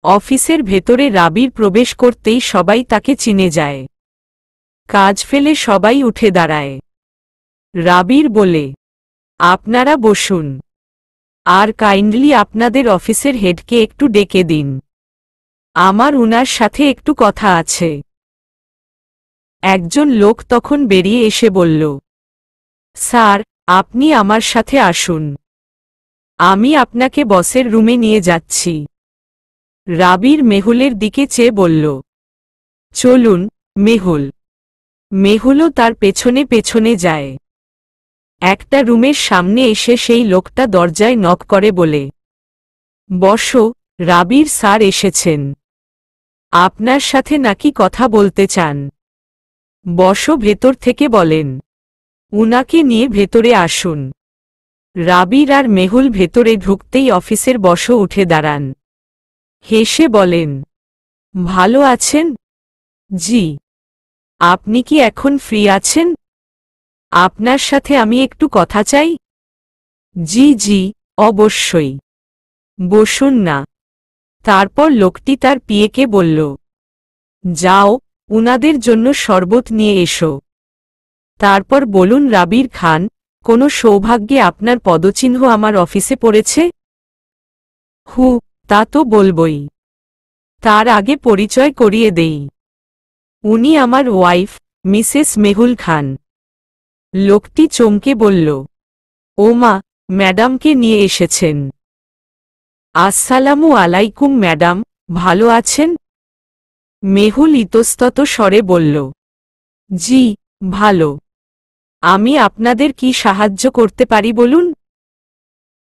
অফিসের ভেতরে রাবির প্রবেশ করতেই সবাই তাকে চিনে যায়। কাজ ফেলে সবাই উঠে দাঁড়ায়। রাবির বলে, আপনারা বসুন, আর কাইন্ডলি আপনাদের অফিসের হেডকে একটু ডেকে দিন, আমার উনার সাথে একটু কথা আছে। একজন লোক তখন বেরিয়ে এসে বলল, স্যার, আপনি আমার সাথে আসুন, আমি আপনাকে বসের রুমে নিয়ে যাচ্ছি। রাবির মেহুলের দিকে চেয়ে বলল, চলুন মেহুল। মেহুলও তার পেছনে পেছনে যায়। একটা রুমের সামনে এসে সেই লোকটা দরজায় নক করে বলে, বসো, রাবির স্যার এসেছেন, আপনার সাথে নাকি কথা বলতে চান। বসো ভেতর থেকে বলেন, উনাকে নিয়ে ভেতরে আসুন। রাবির আর মেহুল ভেতরে ঢুকতেই অফিসের বসও উঠে দাঁড়ান। হেসে বলেন, ভালো আছেন? জি। আপনি কি এখন ফ্রি আছেন? আপনার সাথে আমি একটু কথা চাই। জি জি, অবশ্যই, বসুন না। তারপর লোকটি তার পিএকে বলল, যাও, উনাদের জন্য শরবত নিয়ে এসো। তারপর বলুন, রাবির খান, কোনো সৌভাগ্যে আপনার পদচিহ্ন আমার অফিসে পড়েছে? হু, তা তো বলবই। তার আগে পরিচয় করিয়ে দেই, উনি আমার ওয়াইফ, মিসেস মেহুল খান। লোকটি চমকে বলল, ও মা, ম্যাডামকে নিয়ে এসেছেন। আসসালামু আলাইকুম ম্যাডাম, ভালো আছেন? মেহুল ইতস্তত স্বরে বলল, জি, ভালো। আমি আপনাদের কি সাহায্য করতে পারি বলুন?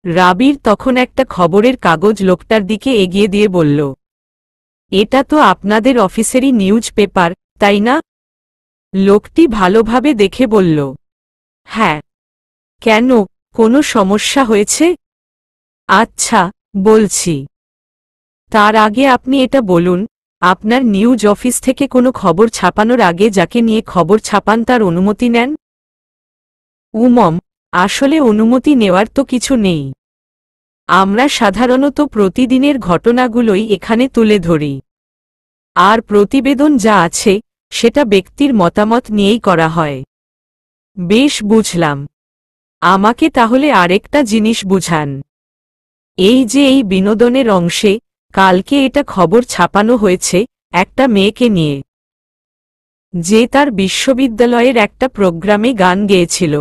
রাবির তখন একটা খবরের কাগজ লোকটার দিকে এগিয়ে দিয়ে বলল, এটা তো আপনাদের অফিসেরই নিউজ পেপার, তাই না? লোকটি ভালোভাবে দেখে বলল, হ্যাঁ। কেন, কোনো সমস্যা হয়েছে? আচ্ছা, বলছি। তার আগে আপনি এটা বলুন, আপনার নিউজ অফিস থেকে কোনো খবর ছাপানোর আগে যাকে নিয়ে খবর ছাপান তার অনুমতি নেন? উমম, আসলে অনুমতি নেওয়ার তো কিছু নেই। আমরা সাধারণত প্রতিদিনের ঘটনাগুলোই এখানে তুলে ধরি, আর প্রতিবেদন যা আছে সেটা ব্যক্তির মতামত নিয়েই করা হয়। বেশ, বুঝলাম। আমাকে তাহলে আরেকটা জিনিস বুঝান। এই যে এই বিনোদনের অংশে কালকে এটা খবর ছাপানো হয়েছে একটা মেয়েকে নিয়ে, যে তার বিশ্ববিদ্যালয়ের একটা প্রোগ্রামে গান গেয়েছিল,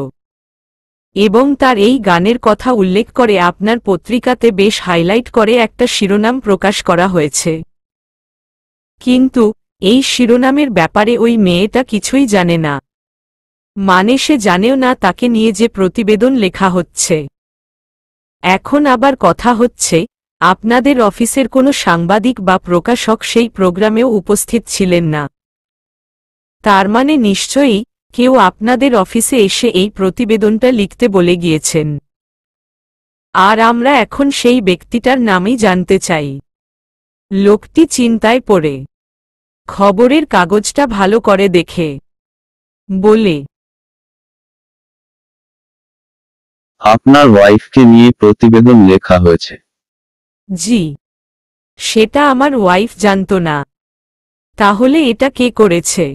এবং তার এই গানের কথা উল্লেখ করে আপনার পত্রিকাতে বেশ হাইলাইট করে একটা শিরোনাম প্রকাশ করা হয়েছে। কিন্তু এই শিরোনামের ব্যাপারে ওই মেয়েটা কিছুই জানে না, মানে সে জানেও না তাকে নিয়ে যে প্রতিবেদন লেখা হচ্ছে। এখন আবার কথা হচ্ছে, আপনাদের অফিসের কোনো সাংবাদিক বা প্রকাশক সেই প্রোগ্রামেও উপস্থিত ছিলেন না। তার মানে নিশ্চয়ই কেউ আপনাদের অফিসে এসে এই প্রতিবেদনটা লিখতে বলে গিয়েছেন, আর আমরা এখন সেই ব্যক্তিটার নামই জানতে চাই। লোকটি চিন্তায় পড়ে খবরের কাগজটা ভালো করে দেখে বলে, আপনার ওয়াইফকে নিয়ে প্রতিবেদন লেখা হয়েছে? জি। সেটা আমার ওয়াইফ জানতো না। তাহলে এটা কে করেছে?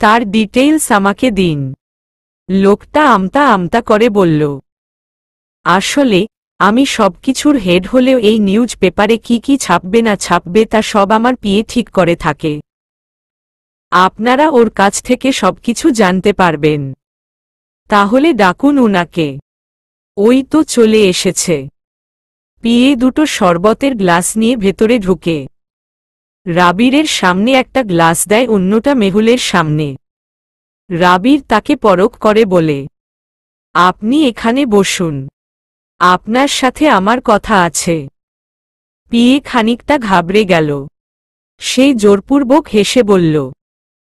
তার ডিটেইলস আমাকে দিন। লোকটা আমতা আমতা করে বলল, আসলে আমি সবকিছুর হেড হলেও এই নিউজ পেপারে কি কি ছাপবে না ছাপবে তা সব আমার পিএ ঠিক করে থাকে। আপনারা ওর কাছ থেকে সবকিছু জানতে পারবেন। তাহলে ডাকুন উনাকে। ওই তো চলে এসেছে। পিএ দুটো শরবতের গ্লাস নিয়ে ভেতরে ঢুকে রাবিরের সামনে একটা গ্লাস দেয়, অন্যটা মেহুলের সামনে। রাবির তাকে পরখ করে বলে, আপনি এখানে বসুন, আপনার সাথে আমার কথা আছে। পিএ খানিকটা ঘাবড়ে গেল। সেই জোরপূর্বক হেসে বলল,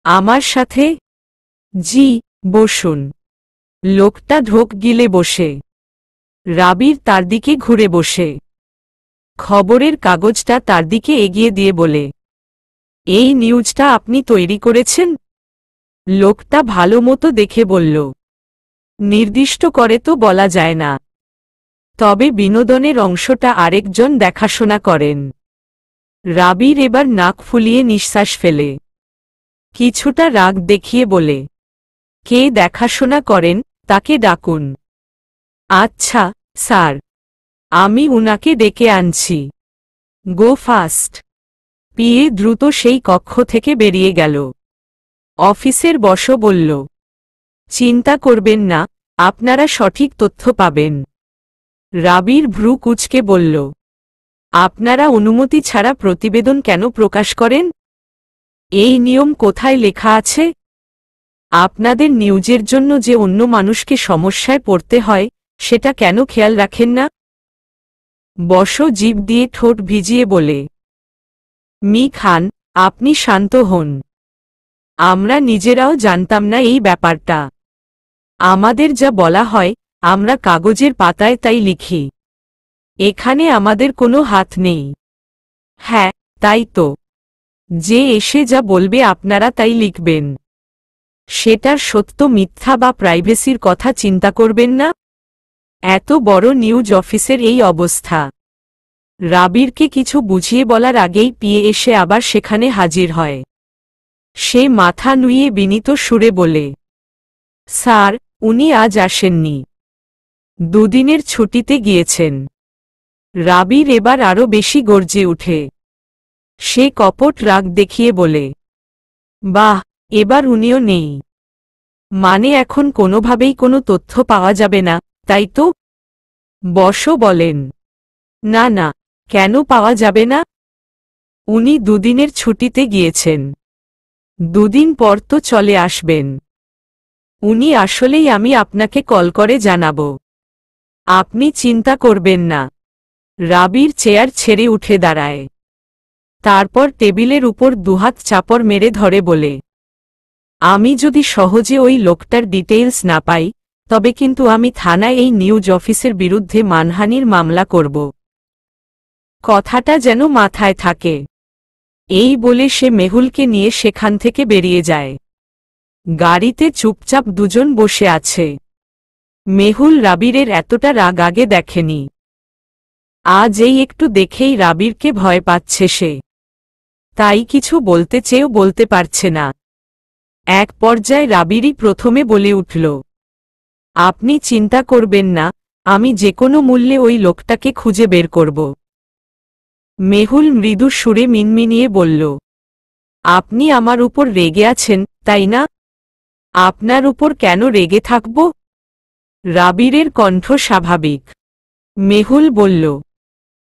আমার সাথে? জি, বসুন। লোকটা ঢোক গিলে বসে। রাবির তার দিকে ঘুরে বসে খবরের কাগজটা তার দিকে এগিয়ে দিয়ে বলে, এই নিউজটা আপনি তৈরি করেছেন? লোকটা ভালো মতো দেখে বলল, নির্দিষ্ট করে তো বলা যায় না, তবে বিনোদনের অংশটা আরেকজন দেখাশোনা করেন। রাবির এবার নাক ফুলিয়ে নিঃশ্বাস ফেলে কিছুটা রাগ দেখিয়ে বলে, কে দেখাশোনা করেন তাকে ডাকুন। আচ্ছা স্যার, আমি উনাকে ডেকে আনছি। গো ফাস্ট। পিএ দ্রুত সেই কক্ষ থেকে বেরিয়ে গেল। অফিসের বস বলল, চিন্তা করবেন না, আপনারা সঠিক তথ্য পাবেন। রাবির ভ্রু কুঁচকে বলল, আপনারা অনুমতি ছাড়া প্রতিবেদন কেন প্রকাশ করেন? এই নিয়ম কোথায় লেখা আছে? আপনাদের নিউজের জন্য যে অন্য মানুষকে সমস্যায় পড়তে হয় সেটা কেন খেয়াল রাখেন না? বস জিভ দিয়ে ঠোঁট ভিজিয়ে বলে, মি খান, আপনি শান্ত হন। আমরা নিজেরাও জানতাম না এই ব্যাপারটা। আমাদের যা বলা হয় আমরা কাগজের পাতায় তাই লিখি। এখানে আমাদের কোনো হাত নেই। হ্যাঁ, তাই তো। যে এসে যা বলবে আপনারা তাই লিখবেন। সেটার সত্য মিথ্যা বা প্রাইভেসির কথা চিন্তা করবেন না। এত বড় নিউজ অফিসের এই অবস্থা। রাবিরকে কিছু বুঝিয়ে বলার আগেই পিএ এসে আবার সেখানে হাজির হয়। সে মাথা নুইয়ে বিনীত সুরে বলে, স্যার, উনি আজ আসেননি। দুদিনের ছুটিতে গিয়েছেন। রাবির এবার আরও বেশি গর্জে উঠে। সে কপট রাগ দেখিয়ে বলে, বাহ, এবার উনিও নেই। মানে এখন কোনোভাবেই কোনো তথ্য পাওয়া যাবে না, তাই তো? বস বলেন, না না, কেন পাওয়া যাবে না? উনি দুদিনের ছুটিতে গিয়েছেন। দুদিন পর তো চলে আসবেন। উনি আসলেই আমি আপনাকে কল করে জানাব। আপনি চিন্তা করবেন না। রাবির চেয়ার ছেড়ে উঠে দাঁড়ায়। তারপর টেবিলের উপর দুহাত চাপড় মেরে ধরে বলে, আমি যদি সহজে ওই লোকটার ডিটেইলস না পাই তবে কিন্তু আমি থানায় এই নিউজ অফিসের বিরুদ্ধে মানহানির মামলা করব। কথাটা যেন মাথায় থাকে। এই বলে সে মেহুলকে নিয়ে সেখান থেকে বেরিয়ে যায়। গাড়িতে চুপচাপ দুজন বসে আছে। মেহুল রাবিরের এতটা রাগ আগে দেখেনি। আজ এই একটু দেখেই রাবিরকে ভয় পাচ্ছে সে। তাই কিছু বলতে চেয়েও বলতে পারছে না। এক পর্যায়ে রাবিরই প্রথমে বলে উঠল, আপনি চিন্তা করবেন না, আমি যে কোনো মূল্যে ওই লোকটাকে খুঁজে বের করব। মেহুল মৃদু সুরে মিনমিনিয়ে বলল, আপনি আমার উপর রেগে আছেন, তাই না? আপনার উপর কেন রেগে থাকব? রাবিরের কণ্ঠ স্বাভাবিক। মেহুল বলল,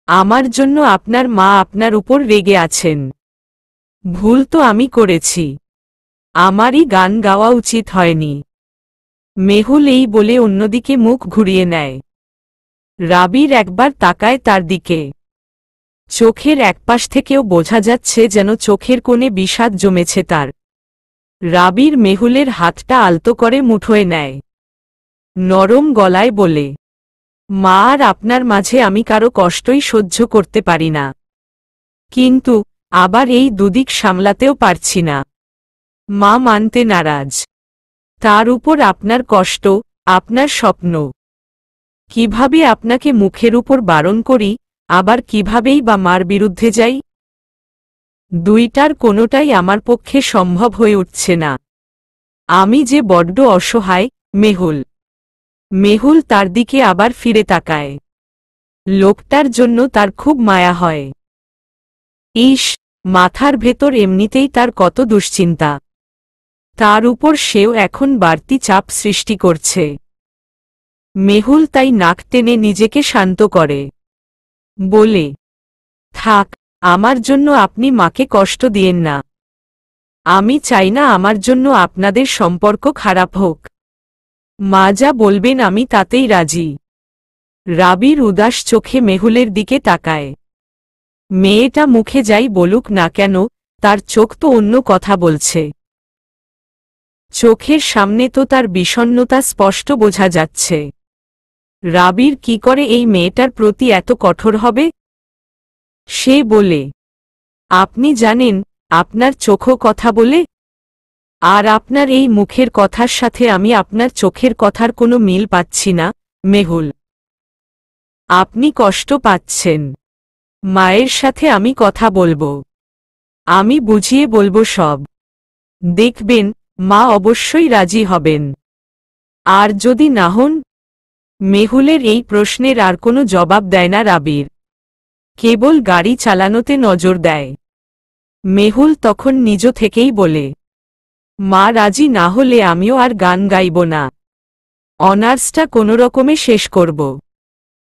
আমার জন্য আপনার মা আপনার উপর রেগে আছেন। ভুল তো আমি করেছি। আমারই গান গাওয়া উচিত হয়নি। মেহুল এই বলে অন্যদিকে মুখ ঘুরিয়ে নেয়। রাবির একবার তাকায় তার দিকে। চোখের একপাশ থেকেও বোঝা যাচ্ছে যেন চোখের কোণে বিষাদ জমেছে তার। রাবির মেহুলের হাতটা আলতো করে মুঠোয় নেয়। নরম গলায় বলে, মা আর আপনার মাঝে আমি কারো কষ্টই সহ্য করতে পারি না। কিন্তু আবার এই দুদিক সামলাতেও পারছি না। মা মানতে নারাজ। তার উপর আপনার কষ্ট, আপনার স্বপ্ন। কিভাবে আপনাকে মুখের উপর বারণ করি, আবার কিভাবেই বা মার বিরুদ্ধে যাই? দুইটার কোনোটাই আমার পক্ষে সম্ভব হয়ে উঠছে না। আমি যে বড্ড অসহায়, মেহুল। মেহুল তার দিকে আবার ফিরে তাকায়। লোকটার জন্য তার খুব মায়া হয়। ইস, মাথার ভেতর এমনিতেই তার কত দুশ্চিন্তা। তার উপর সেও এখন বাড়তি চাপ সৃষ্টি করছে। মেহুল তাই নাক টেনে নিজেকে শান্ত করে। বলে, থাক, আমার জন্য আপনি মাকে কষ্ট দিয়েন না। আমি চাই না আমার জন্য আপনাদের সম্পর্ক খারাপ হোক। মা যা বলবেন আমি তাতেই রাজি। রাবির উদাস চোখে মেহুলের দিকে তাকায়। মেয়েটা মুখে যাই বলুক না কেন, তার চোখ তো অন্য কথা বলছে। চোখের সামনে তো তার বিষণ্ণতা স্পষ্ট বোঝা যাচ্ছে। রাবির কি করে এই মেয়েটার প্রতি এত কঠোর হবে? সে বলে, আপনি জানেন, আপনার চোখও কথা বলে। আর আপনার এই মুখের কথার সাথে আমি আপনার চোখের কথার কোনো মিল পাচ্ছি না, মেহুল। আপনি কষ্ট পাচ্ছেন। মায়ের সাথে আমি কথা বলবো। আমি বুঝিয়ে বলবো সব। দেখবেন মা অবশ্যই রাজি হবেন। আর যদি না হন? মেহুলের এই প্রশ্নের আর কোনো জবাব দেয় না রাবির। কেবল গাড়ি চালানোতে নজর দেয়। মেহুল তখন নিজ থেকেই বলে, মা রাজি না হলে আমিও আর গান গাইব না। অনার্সটা কোনোরকমে শেষ করব।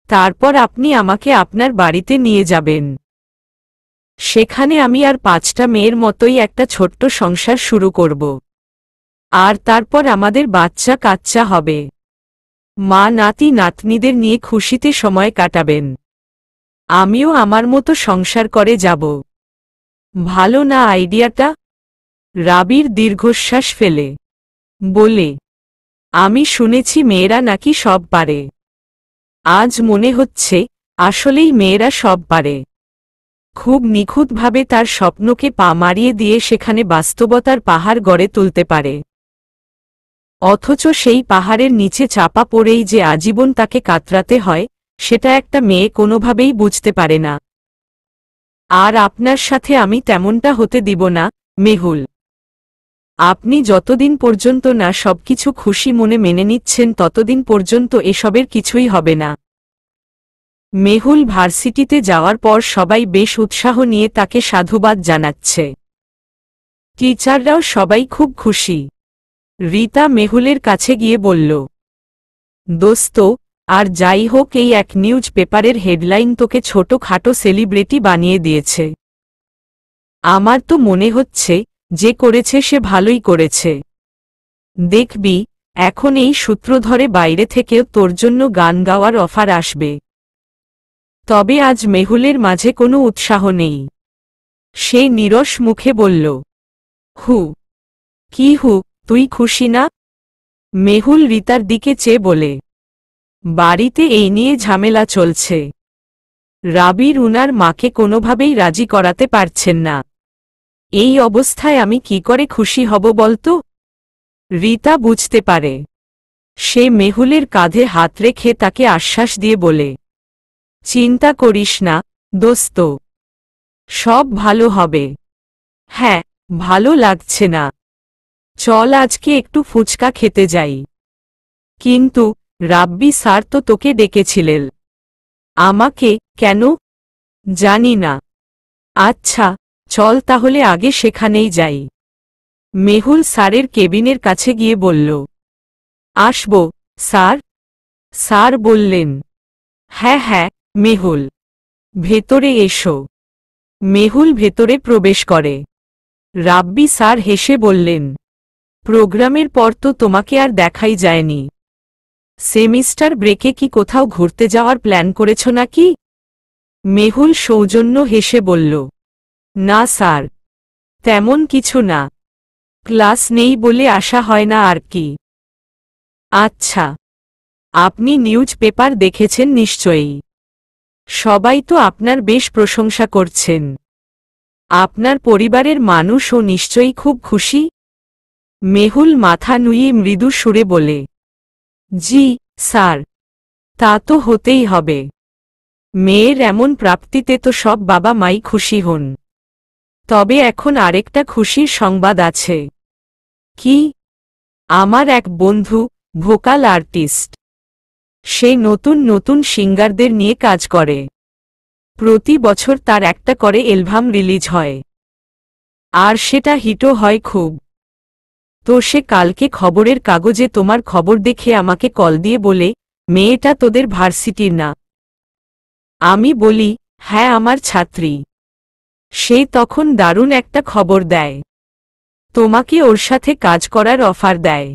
তারপর আপনি আমাকে আপনার বাড়িতে নিয়ে যাবেন। সেখানে আমি আর 5টা মেয়ের মতোই একটা ছোট্ট সংসার শুরু করব। আর তারপর আমাদের বাচ্চা কাচ্চা হবে। মা নাতি নাতনিদের নিয়ে খুশিতে সময় কাটাবেন। আমিও আমার মতো সংসার করে যাব। ভালো না আইডিয়াটা? রাবির দীর্ঘশ্বাস ফেলে বলে, আমি শুনেছি মেয়েরা নাকি সব পারে। আজ মনে হচ্ছে আসলেই মেয়েরা সব পারে। খুব নিখুঁতভাবে তার স্বপ্নকে পা মারিয়ে দিয়ে সেখানে বাস্তবতার পাহাড় গড়ে তুলতে পারে। অথচ সেই পাহাড়ের নিচে চাপা পড়েই যে আজীবন তাকে কাতরাতে হয়, সেটা একটা মেয়ে কোনোভাবেই বুঝতে পারে না। আর আপনার সাথে আমি তেমনটা হতে দিব না, মেহুল। আপনি যতদিন পর্যন্ত না সবকিছু খুশি মনে মেনে নিচ্ছেন ততদিন পর্যন্ত এসবের কিছুই হবে না। মেহুল ভার্সিটিতে যাওয়ার পর সবাই বেশ উৎসাহ নিয়ে তাকে সাধুবাদ জানাচ্ছে। টিচাররাও সবাই খুব খুশি। রীতা মেহুলের কাছে গিয়ে বলল, দোস্ত, আর যাই হোক এই এক নিউজ পেপারের হেডলাইন তোকে ছোটখাটো সেলিব্রিটি বানিয়ে দিয়েছে। আমার তো মনে হচ্ছে যে করেছে সে ভালোই করেছে। দেখবি এখন এই সূত্র ধরে বাইরে থেকেও তোর জন্য গান গাওয়ার অফার আসবে। তবে আজ মেহুলের মাঝে কোনো উৎসাহ নেই। সে নীরস মুখে বলল, হু কি হু, তুই খুশি না? মেহুল রীতার দিকে চেয়ে বলে, বাড়িতে এই নিয়ে ঝামেলা চলছে। রাবির উনার মাকে কোনোভাবেই রাজি করাতে পারছেন না। এই অবস্থায় আমি কি করে খুশি হব বলতো? রীতা বুঝতে পারে। সে মেহুলের কাঁধে হাত রেখে তাকে আশ্বাস দিয়ে বলে, চিন্তা করিস না দোস্ত, সব ভালো হবে। হ্যাঁ, ভালো লাগছে না। চল আজকে একটু ফুচকা খেতে যাই। কিন্তু রাব্বি স্যার তো তোকে ডেকেছিলেন। আমাকে কেন? জানি না। আচ্ছা চল তাহলে আগে সেখানেই যাই। মেহুল স্যারের কেবিনের কাছে গিয়ে বলল, আসব স্যার? স্যার বললেন, হ্যাঁ হ্যাঁ মেহুল, ভেতরে এসো। মেহুল ভেতরে প্রবেশ করে। রাব্বি স্যার হেসে বললেন, প্রোগ্রামের পর তো তোমাকে আর দেখাই যায়নি। সেমিস্টার ব্রেকে কি কোথাও ঘুরতে যাওয়ার প্ল্যান করেছ নাকি? মেহুল সৌজন্য হেসে বলল, না স্যার, তেমন কিছু না। ক্লাস নেই বলে আসা হয় না আর কি। আচ্ছা, আপনি নিউজ পেপার দেখেছেন নিশ্চয়ই। সবাই তো আপনার বেশ প্রশংসা করছেন। আপনার পরিবারের মানুষও নিশ্চয়ই খুব খুশি? মেহুল মাথা নুইয়ে মৃদু সুরে বলে, জি স্যার, তা তো হতেই হবে। মেয়ের এমন প্রাপ্তিতে তো সব বাবা মাই খুশি হন। তবে এখন আরেকটা খুশির সংবাদ আছে। কি? আমার এক বন্ধু, ভোকাল আর্টিস্ট। সে নতুন নতুন সিঙ্গারদের নিয়ে কাজ করে। প্রতি বছর তার একটা করে অ্যালবাম রিলিজ হয়। আর সেটা হিটও হয় খুব। তো সে কালকে খবরের কাগজে তোমার খবর দেখে আমাকে কল দিয়ে বলে, মেয়েটা তোদের ভার্সিটির না? আমি বলি, হ্যাঁ আমার ছাত্রী। সে তখন দারুণ একটা খবর দেয়। তোমাকে ওর সাথে কাজ করার অফার দেয়।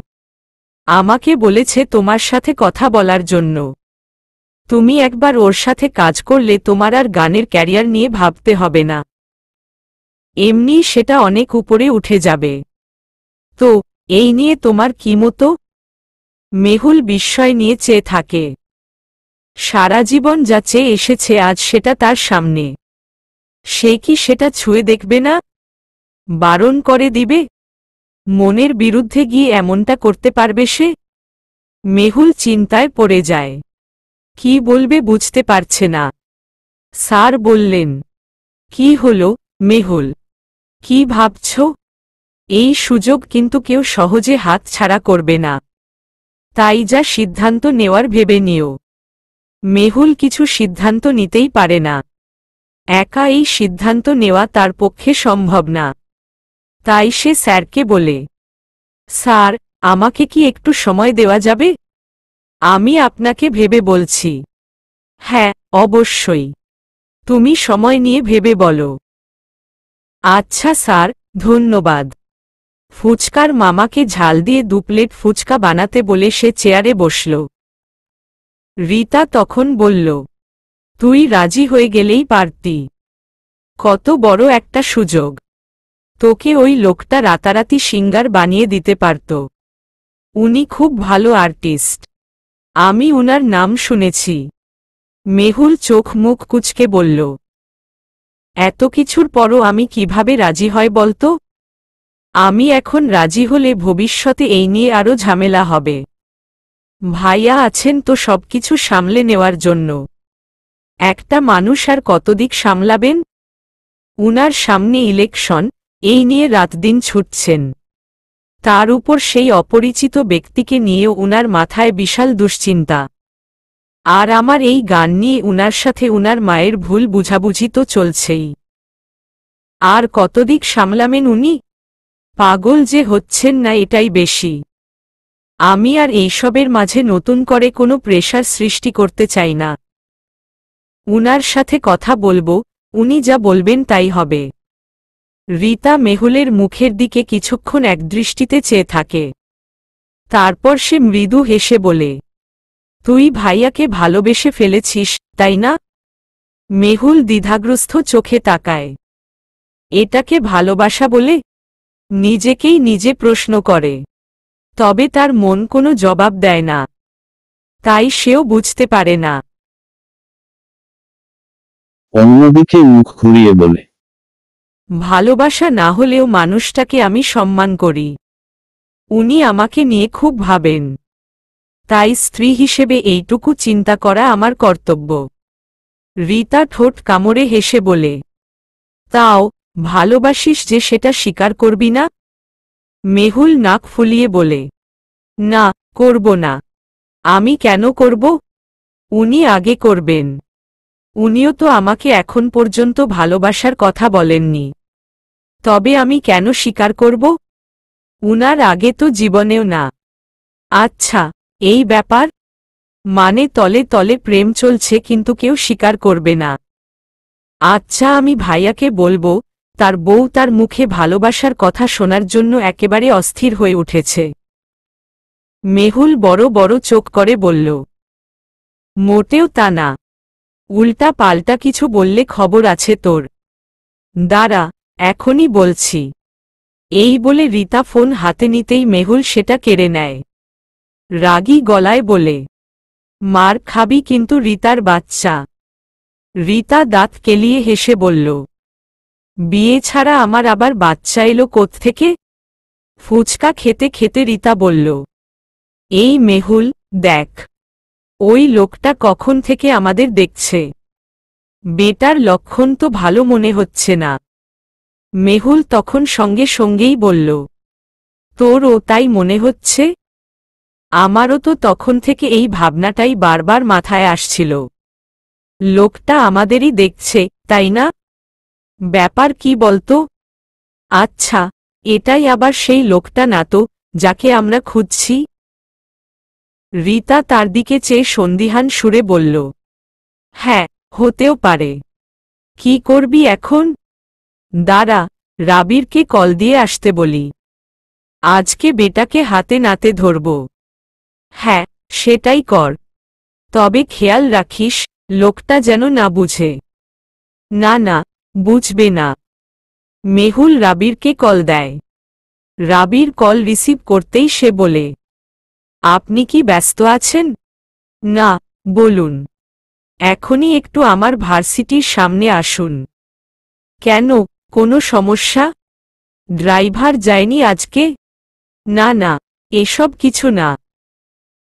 আমাকে বলেছে তোমার সাথে কথা বলার জন্য। তুমি একবার ওর সাথে কাজ করলে তোমার আর গানের ক্যারিয়ার নিয়ে ভাবতে হবে না। এমনি সেটা অনেক উপরে উঠে যাবে। তো এই নিয়ে তোমার কি মতো? মেহুল বিস্ময় নিয়ে চেয়ে থাকে। সারা জীবন যা চেয়ে এসেছে আজ সেটা তার সামনে। সে কি সেটা ছুঁয়ে দেখবে না? বারণ করে দিবে? মনের বিরুদ্ধে গিয়ে এমনটা করতে পারবে সে? মেহুল চিন্তায় পড়ে যায়। কি বলবে বুঝতে পারছে না। স্যার বললেন, কি হলো মেহুল, কি ভাবছ? এই সুযোগ কিন্তু কেউ সহজে হাতছাড়া করবে না, তাই যা সিদ্ধান্ত নেওয়ার ভেবে নিও। মেহুল কিছু সিদ্ধান্ত নিতেই পারে না, একা এই সিদ্ধান্ত নেওয়া তার পক্ষে সম্ভব না। তাই সে স্যারকে বলে, স্যার, আমাকে কি একটু সময় দেওয়া যাবে? আমি আপনাকে ভেবে বলছি। হ্যাঁ, অবশ্যই, তুমি সময় নিয়ে ভেবে বলো। আচ্ছা স্যার, ধন্যবাদ। ফুচকার মামাকে ঝাল দিয়ে 2 প্লেট ফুচকা বানাতে বলে সে চেয়ারে বসল। রীতা তখন বলল, তুই রাজি হয়ে গেলেই পারতি। কত বড় একটা সুযোগ, তোকে ওই লোকটা রাতারাতি সিঙ্গার বানিয়ে দিতে পারত। উনি খুব ভালো আর্টিস্ট, আমি উনার নাম শুনেছি। মেহুল চোখ মুখ কুঁচকে বলল, এত কিছুর পরও আমি কিভাবে রাজি হয় বলতো? আমি এখন রাজি হলে ভবিষ্যতে এই নিয়ে আরও ঝামেলা হবে। ভাইয়া আছেন তো সবকিছু সামলে নেওয়ার জন্য। একটা মানুষ আর কত দিক সামলাবেন? উনার সামনে ইলেকশন, এই নিয়ে রাতদিন ছুটছেন। তার উপর সেই অপরিচিত ব্যক্তিকে নিয়েও উনার মাথায় বিশাল দুশ্চিন্তা। আর আমার এই গান নিয়ে উনার সাথে উনার মায়ের ভুল বুঝাবুঝি তো চলছেই। আর কত দিক সামলাবেন উনি? পাগল যে হচ্ছেন না এটাই বেশি। আমি আর এইসবের মাঝে নতুন করে কোনো প্রেশার সৃষ্টি করতে চাই না। উনার সাথে কথা বলবো, উনি যা বলবেন তাই হবে। রীতা মেহুলের মুখের দিকে কিছুক্ষণ একদৃষ্টিতে চেয়ে থাকে। তারপর সে মৃদু হেসে বলে, তুই ভাইয়াকে ভালোবেসে ফেলেছিস, তাই না? মেহুল দ্বিধাগ্রস্ত চোখে তাকায়। এটাকে ভালোবাসা বলে? নিজেকেই নিজে প্রশ্ন করে। তবে তার মন কোনো জবাব দেয় না, তাই সেও বুঝতে পারে না। অন্যদিকে মুখ ঘুরিয়ে বলে, ভালোবাসা না হলেও মানুষটাকে আমি সম্মান করি। উনি আমাকে নিয়ে খুব ভাবেন, তাই স্ত্রী হিসেবে এইটুকু চিন্তা করা আমার কর্তব্য। রীতা ঠোঁট কামড়ে হেসে বলে, তাও ভালোবাসিস যে সেটা স্বীকার করবি না? মেহুল নাক ফুলিয়ে বলে, না, করব না। আমি কেন করব? উনি আগে করবেন। উনিও তো আমাকে এখন পর্যন্ত ভালোবাসার কথা বলেননি। তবে আমি কেন স্বীকার করব? উনার আগে তো জীবনেও না। আচ্ছা, এই ব্যাপার? মানে তলে তলে প্রেম চলছে কিন্তু কেউ স্বীকার করবে না। আচ্ছা, আমি ভাইয়াকে বলবো। তার বউ তার মুখে ভালোবাসার কথা শোনার জন্য একেবারে অস্থির হয়ে উঠেছে। মেহুল বড় বড় চোখ করে বলল, মোটেও তা না। উল্টা পাল্টা কিছু বললে খবর আছে তোর। দাঁড়া, এখনই বলছি। এই বলে রীতা ফোন হাতে নিতেই মেহুল সেটা কেড়ে নেয়। রাগী গলায় বলে, মার খাবি কিন্তু রীতার বাচ্চা। রীতা দাঁত কেলিয়ে হেসে বলল, বিয়ে ছাড়া আমার আবার বাচ্চা এলো কোত্থেকে? ফুচকা খেতে খেতে রীতা বলল, এই মেহুল, দেখ, ওই লোকটা কখন থেকে আমাদের দেখছে। বেটার লক্ষণ তো ভালো মনে হচ্ছে না। মেহুল তখন সঙ্গে সঙ্গেই বলল, তোরও তাই মনে হচ্ছে? আমারও তো তখন থেকে এই ভাবনাটাই বারবার মাথায় আসছিল। লোকটা আমাদেরই দেখছে, তাই না? ব্যাপার কি বলতো? আচ্ছা, এটাই আবার সেই লোকটা না তো, যাকে আমরা খুঁজছি? রীতা তার দিকে চেয়ে সন্দিহান সুরে বলল, হ্যাঁ, হতেও পারে। কি করবি এখন? দাঁড়া, রাবিরকে কল দিয়ে আসতে বলি। আজকে বেটাকে হাতে নাতে ধরব। হ্যাঁ, সেটাই কর। তবে খেয়াল রাখিস, লোকটা যেন না বুঝে। না না, বুঝবে না। মেহুল রাবিরকে কল দেয়। রাবির কল রিসিভ করতেই সে বলে, আপনি কি ব্যস্ত আছেন? না, বলুন। এখনই একটু আমার ভার্সিটির সামনে আসুন। কেন, কোনো সমস্যা? ড্রাইভার যায়নি আজকে? না না, এসব কিছু না।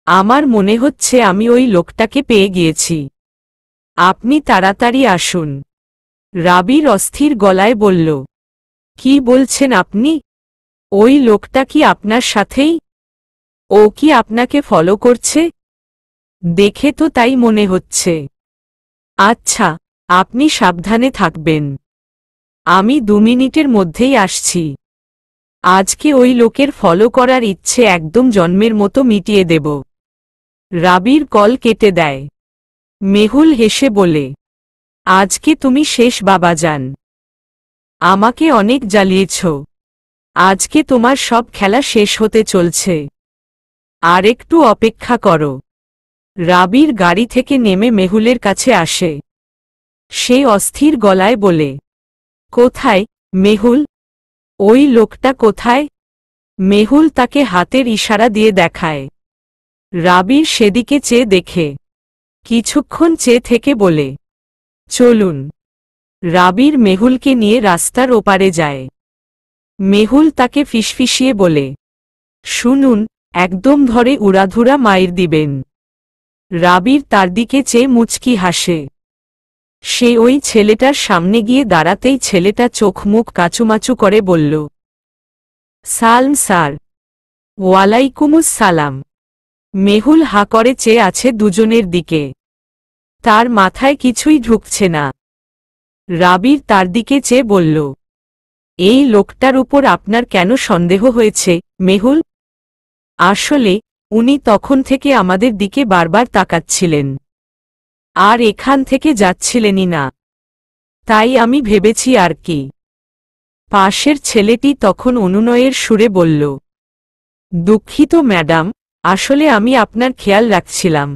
আমার মনে হচ্ছে আমি ওই লোকটাকে পেয়ে গিয়েছি। আপনি তাড়াতাড়ি আসুন। রাবির অস্থির গলায় বলল, কি বলছেন আপনি? ওই লোকটা কি আপনার সাথেই? ও কি আপনাকে ফলো করছে? দেখে তো তাই মনে হচ্ছে। আচ্ছা, আপনি সাবধানে থাকবেন। আমি 2 মিনিটের মধ্যেই আসছি। আজকে ওই লোকের ফলো করার ইচ্ছে একদম জন্মের মতো মিটিয়ে দেব। রাবির কল কেটে দেয়। মেহুল হেসে বলে, আজকে তুমি শেষ বাবাজান। আমাকে অনেক জ্বালিয়েছ। আজকে তোমার সব খেলা শেষ হতে চলছে। আর একটু অপেক্ষা করো। রাবির গাড়ি থেকে নেমে মেহুলের কাছে আসে। সে অস্থির গলায় বলে, কোথায় মেহুল? ওই লোকটা কোথায়? মেহুল তাকে হাতের ইশারা দিয়ে দেখায়। রাবির সেদিকে চেয়ে দেখে। কিছুক্ষণ চেয়ে থেকে বলে, চলুন। রাবির মেহুলকে নিয়ে রাস্তার ওপারে যায়। মেহুল তাকে ফিসফিসিয়ে বলে, শুনুন, একদম ধরে উড়াধুরা মাইর দিবেন। রাবির তার দিকে চেয়ে মুচকি হাসে। সে ওই ছেলেটার সামনে গিয়ে দাঁড়াতেই ছেলেটা চোখ মুখ কাচুমাচু করে বলল, সালাম স্যার। ওয়ালাইকুমুস সালাম। মেহুল হা করে চেয়ে আছে দুজনের দিকে। তার মাথায় কিছুই ঢুকছে না। রাবির তার দিকে চেয়ে বলল, এই লোকটার উপর আপনার কেন সন্দেহ হয়েছে মেহুল? আসলে উনি তখন থেকে আমাদের দিকে বারবার তাকাচ্ছিলেন। আর এখান থেকে যাচ্ছিলেনই না। তাই আমি ভেবেছি আর কি। পাশের ছেলেটি তখন অনুনয়ের সুরে বলল, দুঃখিত ম্যাডাম, আসলে আমি আপনার খেয়াল রাখছিলাম।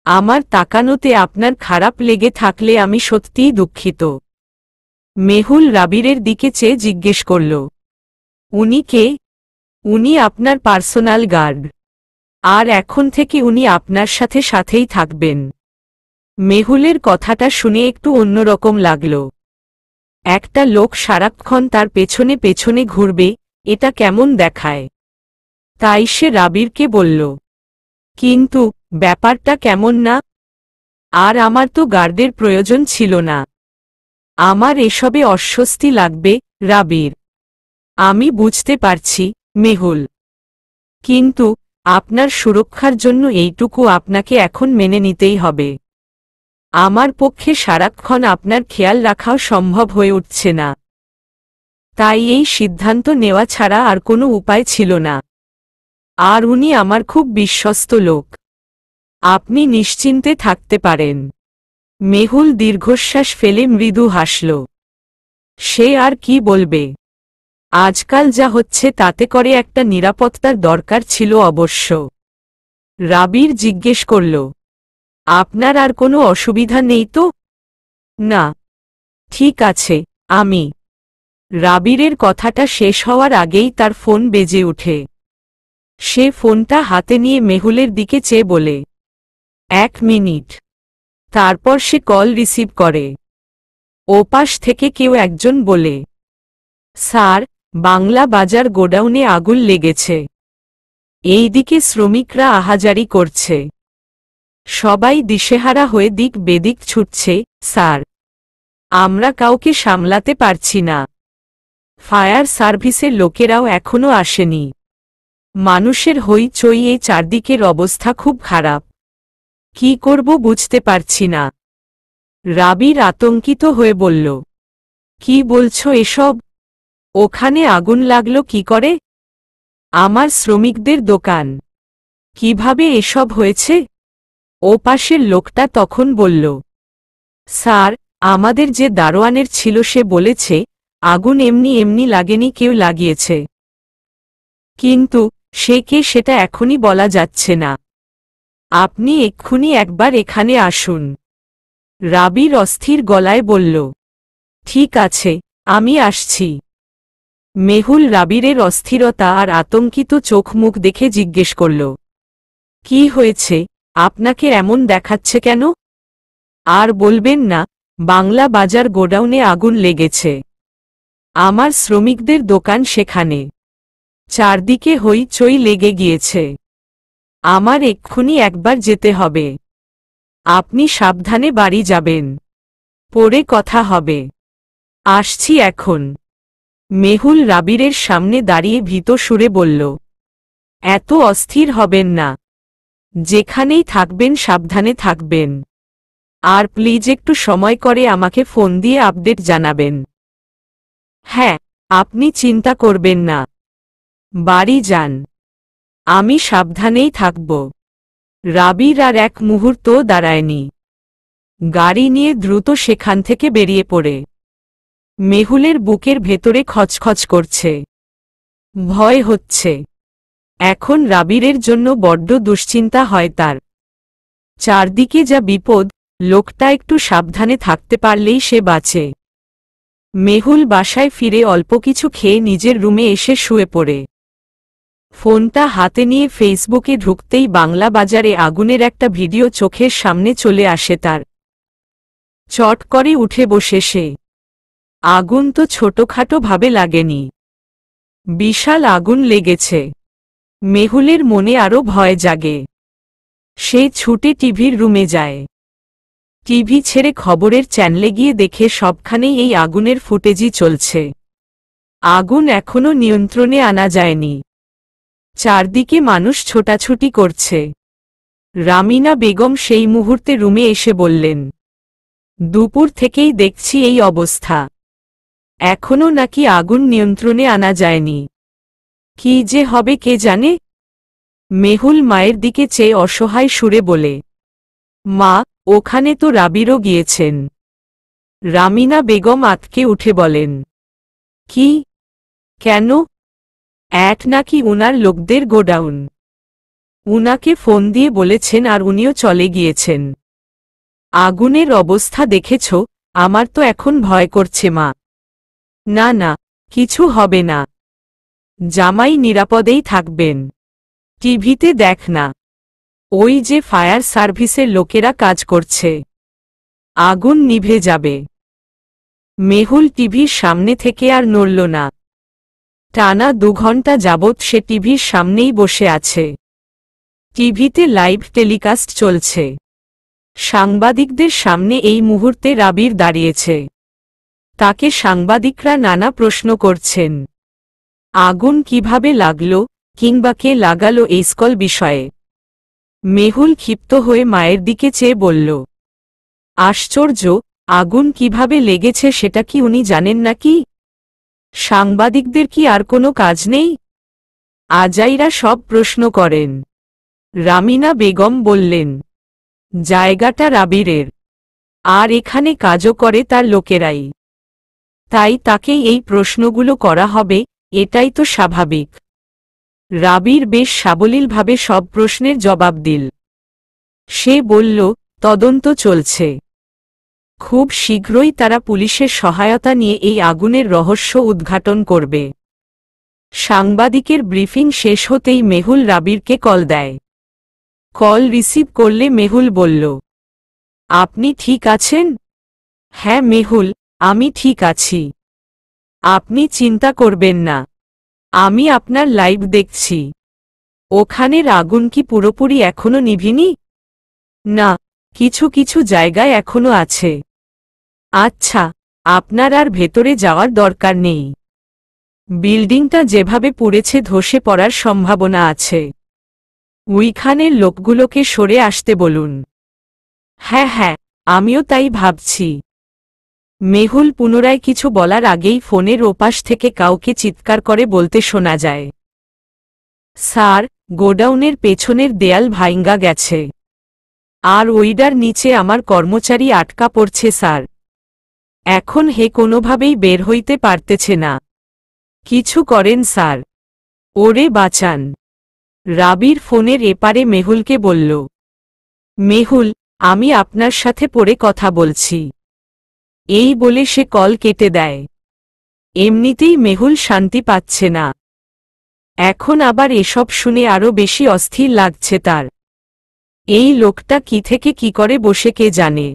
আমার তাকানোতে আপনার খারাপ লেগে থাকলে আমি সত্যিই দুঃখিত। মেহুল রাবিরের দিকে চেয়ে জিজ্ঞেস করল, উনি কে? উনি আপনার পার্সোনাল গার্ড। আর এখন থেকে উনি আপনার সাথে সাথেই থাকবেন। মেহুলের কথাটা শুনে একটু অন্যরকম লাগল। একটা লোক সারাক্ষণ তার পেছনে পেছনে ঘুরবে, এটা কেমন দেখায়। তাই সে রাবিরকে বলল, কিন্তু ব্যাপারটা কেমন না? আর আমার তো গার্ডের প্রয়োজন ছিল না। আমার এসবে অস্বস্তি লাগবে রাবির। আমি বুঝতে পারছি মেহুল। কিন্তু আপনার সুরক্ষার জন্য এইটুকু আপনাকে এখন মেনে নিতেই হবে। আমার পক্ষে সারাক্ষণ আপনার খেয়াল রাখাও সম্ভব হয়ে উঠছে না। তাই এই সিদ্ধান্ত নেওয়া ছাড়া আর কোনো উপায় ছিল না। আর উনি আমার খুব বিশ্বস্ত লোক। আপনি নিশ্চিন্তে থাকতে পারেন। মেহুল দীর্ঘশ্বাস ফেলে মৃদু হাসল। সে আর কি বলবে। আজকাল যা হচ্ছে তাতে করে একটা নিরাপত্তার দরকার ছিল অবশ্য। রাবির জিজ্ঞেস করল, আপনার আর কোনো অসুবিধা নেই তো? না। ঠিক আছে, আমি। রাবিরের কথাটা শেষ হওয়ার আগেই তার ফোন বেজে ওঠে। সে ফোনটা হাতে নিয়ে মেহুলের দিকে চেয়ে বলে, 1 মিনিট। তারপর সে কল রিসিভ করে। ওপাশ থেকে কেউ একজন বলে, স্যার, বাংলা বাজার গোডাউনে আগুন লেগেছে। এইদিকে শ্রমিকরা আহাজারি করছে। সবাই দিশেহারা হয়ে দিক বেদিক ছুটছে স্যার। আমরা কাউকে সামলাতে পারছি না। ফায়ার সার্ভিসের লোকেরাও এখনো আসেনি। মানুষের হইচই, এই চারদিকের অবস্থা খুব খারাপ। কি করব বুঝতে পারছি না। রাবির আতঙ্কিত হয়ে বলল, কি বলছো এসব? ওখানে আগুন লাগলো কি করে? আমার শ্রমিকদের দোকান। কিভাবে এসব হয়েছে? ও পাশের লোকটা তখন বলল, স্যার, আমাদের যে দারোয়ানের ছিল সে বলেছে আগুন এমনি এমনি লাগেনি, কেউ লাগিয়েছে। কিন্তু সে কে সেটা এখনই বলা যাচ্ছে না। আপনি এক্ষুনি একবার এখানে আসুন। রাবির অস্থির গলায় বলল, ঠিক আছে, আমি আসছি। মেহুল রাবিরের অস্থিরতা আর আতঙ্কিত চোখ মুখ দেখে জিজ্ঞেস করল, কি হয়েছে? আপনাকে এমন দেখাচ্ছে কেন? আর বলবেন না, বাংলা বাজার গোডাউনে আগুন লেগেছে। আমার শ্রমিকদের দোকান সেখানে। চারদিকে হইচই লেগে গিয়েছে। আমার এক্ষুনি একবার যেতে হবে। আপনি সাবধানে বাড়ি যাবেন। পরে কথা হবে। আসছি এখন। মেহুল রাবিরের সামনে দাঁড়িয়ে ভীত সুরে বলল, এত অস্থির হবেন না। যেখানেই থাকবেন সাবধানে থাকবেন। আর প্লিজ একটু সময় করে আমাকে ফোন দিয়ে আপডেট জানাবেন। হ্যাঁ, আপনি চিন্তা করবেন না। বাড়ি যান। আমি সাবধানেই থাকব। রাবির আর এক মুহূর্তও দাঁড়ায়নি। গাড়ি নিয়ে দ্রুত সেখান থেকে বেরিয়ে পড়ে। মেহুলের বুকের ভেতরে খচখচ করছে। ভয় হচ্ছে। এখন রাবিরের জন্য বড্ড দুশ্চিন্তা হয় তার। চারদিকে যা বিপদ, লোকটা একটু সাবধানে থাকতে পারলেই সে বাঁচে। মেহুল বাসায় ফিরে অল্প কিছু খেয়ে নিজের রুমে এসে শুয়ে পড়ে। ফোনটা হাতে নিয়ে ফেসবুকে ঢুকতেই বাংলা বাজারে আগুনের একটা ভিডিও চোখের সামনে চলে আসে তার। চট করে উঠে বসে সে। আগুন তো ছোটখাটো ভাবে লাগেনি, বিশাল আগুন লেগেছে। মেহুলের মনে আরো ভয় জাগে। সে ছুটে টিভির রুমে যায়। টিভি ছেড়ে খবরের চ্যানেলে গিয়ে দেখে সবখানেই এই আগুনের ফুটেজই চলছে। আগুন এখনো নিয়ন্ত্রণে আনা যায়নি। চারদিকে মানুষ ছোটাছুটি করছে। রামিনা বেগম সেই মুহূর্তে রুমে এসে বললেন, দুপুর থেকেই দেখছি এই অবস্থা। এখনো নাকি আগুন নিয়ন্ত্রণে আনা যায়নি। কি যে হবে কে জানে। মেহুল মায়ের দিকে চেয়ে অসহায় সুরে বলে, মা, ওখানে তো রাবিরও গিয়েছেন। রামিনা বেগম আতকে উঠে বলেন, কি? কেন? নাকি উনার লোকদের গোডাউন। উনাকে ফোন দিয়ে বলেছেন আর উনিও চলে গিয়েছেন। আগুনের অবস্থা দেখেছ? আমার তো এখন ভয় করছে মা। না না, কিছু হবে না। জামাই নিরাপদেই থাকবেন। টিভিতে দেখ না, ওই যে ফায়ার সার্ভিসের লোকেরা কাজ করছে। আগুন নিভে যাবে। মেহুল টিভির সামনে থেকে আর নড়ল না। টানা 2 ঘন্টা যাবৎ সে টিভির সামনেই বসে আছে। টিভিতে লাইভ টেলিকাস্ট চলছে। সাংবাদিকদের সামনে এই মুহূর্তে রাবির দাঁড়িয়েছে। তাকে সাংবাদিকরা নানা প্রশ্ন করছেন। আগুন কিভাবে লাগলো, কিংবা কে লাগালো এই সকল বিষয়ে। মেহুল ক্ষিপ্ত হয়ে মায়ের দিকে চেয়ে বলল, আশ্চর্য, আগুন কিভাবে লেগেছে সেটা কি উনি জানেন নাকি? সাংবাদিকদের কি আর কোনো কাজ নেই? আজাইরা সব প্রশ্ন করেন। রামিনা বেগম বললেন, জায়গাটা রাবিরের, আর এখানে কাজও করে তার লোকেরাই। তাই তাকেই এই প্রশ্নগুলো করা হবে, এটাই তো স্বাভাবিক। রাবির বেশ সাবলীলভাবে সব প্রশ্নের জবাব দিল। সে বলল, তদন্ত চলছে। খুব শীঘ্রই তারা পুলিশের সহায়তা নিয়ে এই আগুনের রহস্য উদ্ঘাটন করবে। সাংবাদিকের ব্রিফিং শেষ হতেই মেহুল রাবিরকে কল দেয়। কল রিসিভ করলে মেহুল বলল, আপনি ঠিক আছেন? হ্যাঁ মেহুল, আমি ঠিক আছি। আপনি চিন্তা করবেন না। আমি আপনার লাইভ দেখছি। ওখানের আগুন কি পুরোপুরি এখনো নিভিনি? না, কিছু কিছু জায়গায় এখনো আছে। আচ্ছা, আপনার আর ভেতরে যাওয়ার দরকার নেই। বিল্ডিংটা যেভাবে পুড়েছে ধসে পড়ার সম্ভাবনা আছে। ওইখানের লোকগুলোকে সরে আসতে বলুন। হ্যাঁ হ্যাঁ, আমিও তাই ভাবছি। মেহুল পুনরায় কিছু বলার আগেই ফোনের ওপাশ থেকে কাউকে চিৎকার করে বলতে শোনা যায়, স্যার, গোডাউনের পেছনের দেয়াল ভাইঙ্গা গেছে। আর ওইটার নিচে আমার কর্মচারী আটকা পড়ছে স্যার। এখন হে কোনোভাবেই বের হইতে পারতেছে না। কিছু করেন স্যার। ওরে বাঁচান। রাবির ফোনের এপারে মেহুলকে বলল, মেহুল, আমি আপনার সাথে পরে কথা বলছি। এই বলে সে কল কেটে দেয়। এমনিতেই মেহুল শান্তি পাচ্ছে না। এখন আবার এসব শুনে আরো বেশি অস্থির লাগছে তার। এই লোকটা কি থেকে কি করে বসে কে জানে।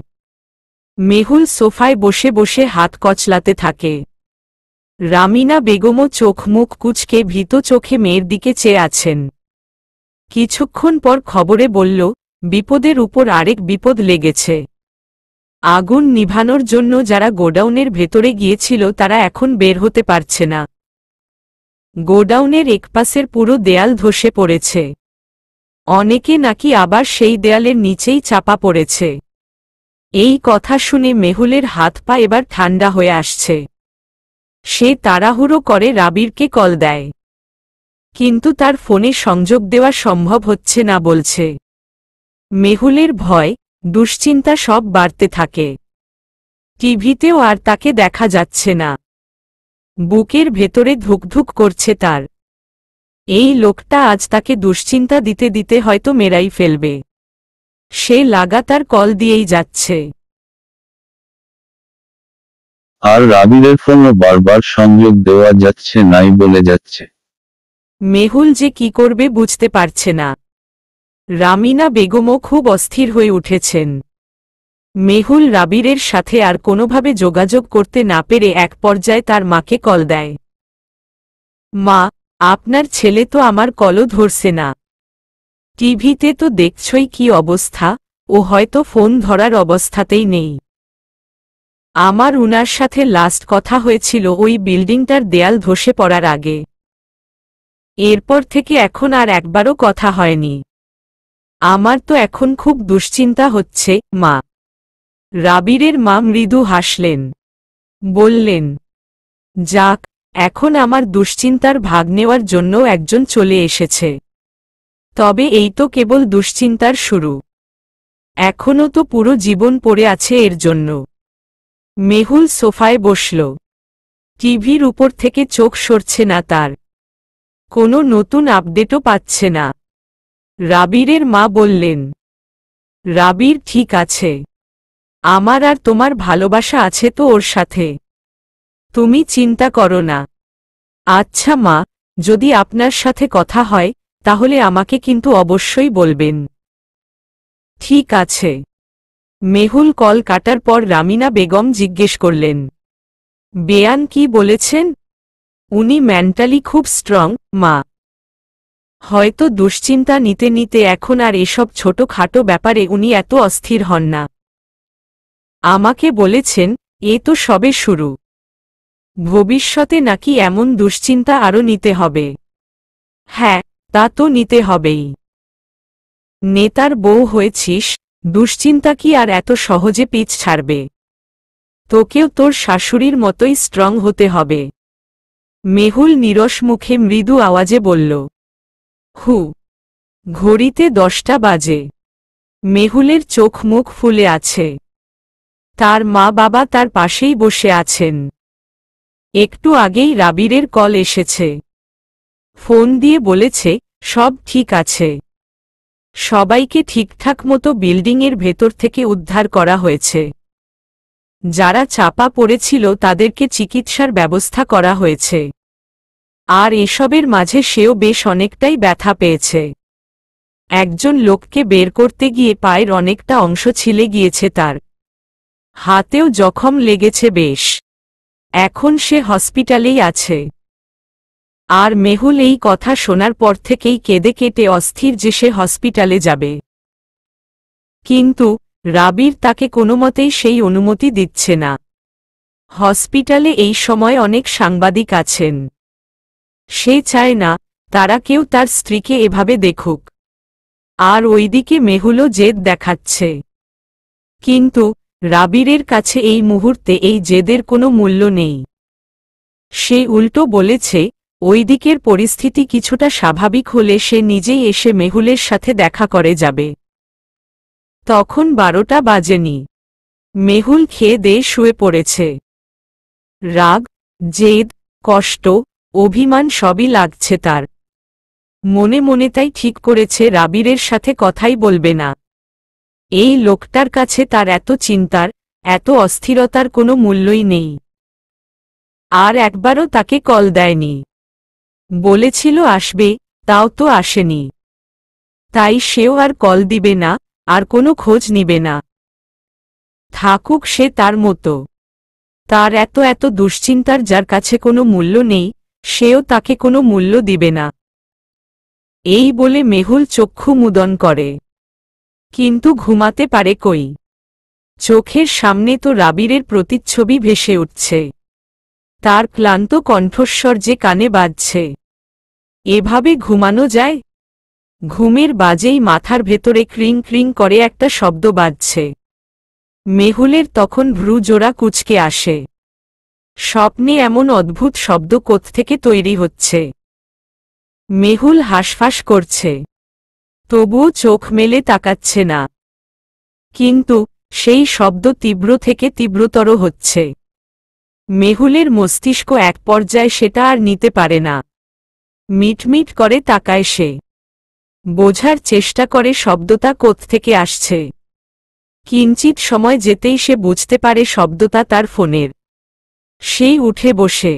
মেহুল সোফায় বসে বসে হাত কচলাতে থাকে। রামিনা বেগমও চোখ মুখ কুঁচকে ভীত চোখে মেয়ের দিকে চেয়ে আছেন। কিছুক্ষণ পর খবরে বলল, বিপদের উপর আরেক বিপদ লেগেছে। আগুন নিভানোর জন্য যারা গোডাউনের ভেতরে গিয়েছিল তারা এখন বের হতে পারছে না। গোডাউনের একপাশের পুরো দেয়াল ধসে পড়েছে। অনেকে নাকি আবার সেই দেয়ালের নিচেই চাপা পড়েছে। এই কথা শুনে মেহুলের হাত পা এবার ঠান্ডা হয়ে আসছে। সে তাড়াহুড়ো করে রাবিরকে কল দেয়, কিন্তু তার ফোনে সংযোগ দেওয়া সম্ভব হচ্ছে না বলছে। মেহুলের ভয়, দুশ্চিন্তা সব বাড়তে থাকে। টিভিতেও আর তাকে দেখা যাচ্ছে না। বুকের ভেতরে ধুকধুক করছে তার। এই লোকটা আজ তাকে দুশ্চিন্তা দিতে দিতে হয়তো মেরাই ফেলবে। সে লাগাতার কল দিয়েই যাচ্ছে। আর রাবিরের ফোনও বারবার সংযোগ দেওয়া যাচ্ছে নাই বলে যাচ্ছে। মেহুল যে কি করবে বুঝতে পারছে না। রামিনা বেগমও খুব অস্থির হয়ে উঠেছেন। মেহুল রাবিরের সাথে আর কোনোভাবে যোগাযোগ করতে না পেরে এক পর্যায়ে তার মাকে কল দেয়। মা, আপনার ছেলে তো আমার কলও ধরছে না। টিভিতে তো দেখছই কি অবস্থা, ও হয়তো ফোন ধরার অবস্থাতেই নেই। আমার উনার সাথে লাস্ট কথা হয়েছিল ওই বিল্ডিংটার দেয়াল ধসে পড়ার আগে। এরপর থেকে এখন আর একবারও কথা হয়নি। আমার তো এখন খুব দুশ্চিন্তা হচ্ছে মা। রাবিরের মা মৃদু হাসলেন, বললেন, যাক, এখন আমার দুশ্চিন্তার ভাগ নেওয়ার জন্য একজন চলে এসেছে। তবে এই তো কেবল দুশ্চিন্তার শুরু। এখনও তো পুরো জীবন পড়ে আছে এর জন্য। মেহুল সোফায় বসল। টিভির উপর থেকে চোখ সরছে না তার। কোনো নতুন আপডেটও পাচ্ছে না। রাবিরের মা বললেন, রাবির ঠিক আছে। আমার আর তোমার ভালোবাসা আছে তো ওর সাথে। তুমি চিন্তা করো না। আচ্ছা মা, যদি আপনার সাথে কথা হয় তাহলে আমাকে কিন্তু অবশ্যই বলবেন। ঠিক আছে। মেহুল কল কাটার পর রামিনা বেগম জিজ্ঞেস করলেন, বেয়ান কি বলেছেন? উনি মেন্টালি খুব স্ট্রং মা। হয়তো দুশ্চিন্তা নিতে নিতে এখন আর এসব ছোটখাটো ব্যাপারে উনি এত অস্থির হন না। আমাকে বলেছেন, এ তো সবে শুরু। ভবিষ্যতে নাকি এমন দুশ্চিন্তা আরও নিতে হবে। হ্যাঁ, তা তো নিতে হবেই। নেতার বউ হয়েছিস, দুশ্চিন্তা কি আর এত সহজে পিছ ছাড়বে? তোকেও তোর শাশুড়ির মতোই স্ট্রং হতে হবে। মেহুল নিরস মুখে মৃদু আওয়াজে বলল। হু। ঘড়িতে 10টা বাজে। মেহুলের চোখ মুখ ফুলে আছে। তার মা বাবা তার পাশেই বসে আছেন। একটু আগেই রাবিরের কল এসেছে। ফোন দিয়ে বলেছে সব ঠিক আছে। সবাইকে ঠিকঠাক মতো বিল্ডিংয়ের ভেতর থেকে উদ্ধার করা হয়েছে। যারা চাপা পড়েছিল তাদেরকে চিকিৎসার ব্যবস্থা করা হয়েছে। আর এসবের মাঝে সেও বেশ অনেকটাই ব্যথা পেয়েছে। একজন লোককে বের করতে গিয়ে পায়ের অনেকটা অংশ ছিলে গিয়েছে তার। হাতেও জখম লেগেছে বেশ। এখন সে হসপিটালেই আছে। আর মেহুল এই কথা শোনার পর থেকেই কেঁদে কেটে অস্থির যে সে হসপিটালে যাবে। কিন্তু রাবির তাকে কোনোমতেই সেই অনুমতি দিচ্ছে না। হসপিটালে এই সময় অনেক সাংবাদিক আছেন। সে চায় না তারা কেউ তার স্ত্রীকে এভাবে দেখুক। আর ওইদিকে মেহুলও জেদ দেখাচ্ছে। কিন্তু রাবিরের কাছে এই মুহূর্তে এই জেদের কোনো মূল্য নেই। সে উল্টো বলেছে, ওই দিকের পরিস্থিতি কিছুটা স্বাভাবিক হলে সে নিজেই এসে মেহুলের সাথে দেখা করে যাবে। তখন 12টা বাজেনি। মেহুল খেয়ে দিয়ে শুয়ে পড়েছে। রাগ, জেদ, কষ্ট, অভিমান সবই লাগছে তার। মনে মনে তাই ঠিক করেছে রাবিরের সাথে কথাই বলবে না। এই লোকটার কাছে তার এত চিন্তার, এত অস্থিরতার কোনো মূল্যই নেই। আর একবারও তাকে কল দেয়নি। বলেছিল আসবে, তাও তো আসেনি। তাই সেও আর কল দিবে না, আর কোনো খোঁজ নিবে না। থাকুক সে তার মতো। তার এত এত দুশ্চিন্তার যার কাছে কোনো মূল্য নেই, সেও তাকে কোনো মূল্য দিবে না। এই বলে মেহুল চক্ষু মুদন করে। কিন্তু ঘুমাতে পারে কই। চোখের সামনে তো রাবিরের প্রতিচ্ছবি ভেসে উঠছে, তার ক্লান্ত কণ্ঠস্বর যে কানে বাজছে। এভাবে ঘুমানো যায়? ঘুমের বাজেই মাথার ভেতরে ক্রিং ক্রিং করে একটা শব্দ বাজছে। মেহুলের তখন ভ্রু জোড়া কুঁচকে আসে। স্বপ্নে এমন অদ্ভুত শব্দ কোত্থেকে তৈরি হচ্ছে? মেহুল হাঁসফাঁস করছে, তবুও চোখ মেলে তাকাচ্ছে না। কিন্তু সেই শব্দ তীব্র থেকে তীব্রতর হচ্ছে। মেহুলের মস্তিষ্ক এক পর্যায়ে সেটা আর নিতে পারে না। মিটমিট করে তাকায় সে, বোঝার চেষ্টা করে শব্দটা কোত্থেকে আসছে। কিঞ্চিত সময় যেতেই সে বুঝতে পারে শব্দটা তার ফোনের। সেই উঠে বসে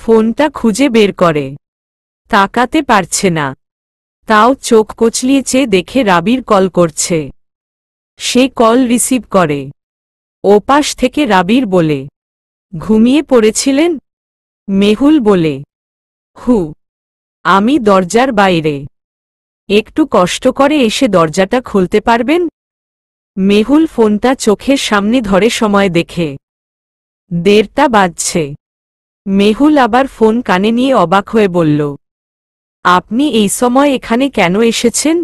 ফোনটা খুঁজে বের করে, তাকাতে পারছে না, তাও চোখ কচলিয়ে চেয়ে দেখে রাবির কল করছে। সে কল রিসিভ করে। ওপাশ থেকে রাবির বলে, ঘুমিয়ে পড়েছিলেন? মেহুল বলে, হু, আমি দরজার বাইরে। একটু কষ্ট করে এসে দরজাটা খুলতে পারবেন? মেহুল ফোনটা চোখের সামনে ধরে সময় দেখে 1:30 বাজছে। মেহুল আবার ফোন কানে নিয়ে অবাক হয়ে বলল, আপনি এই সময় এখানে কেন এসেছেন?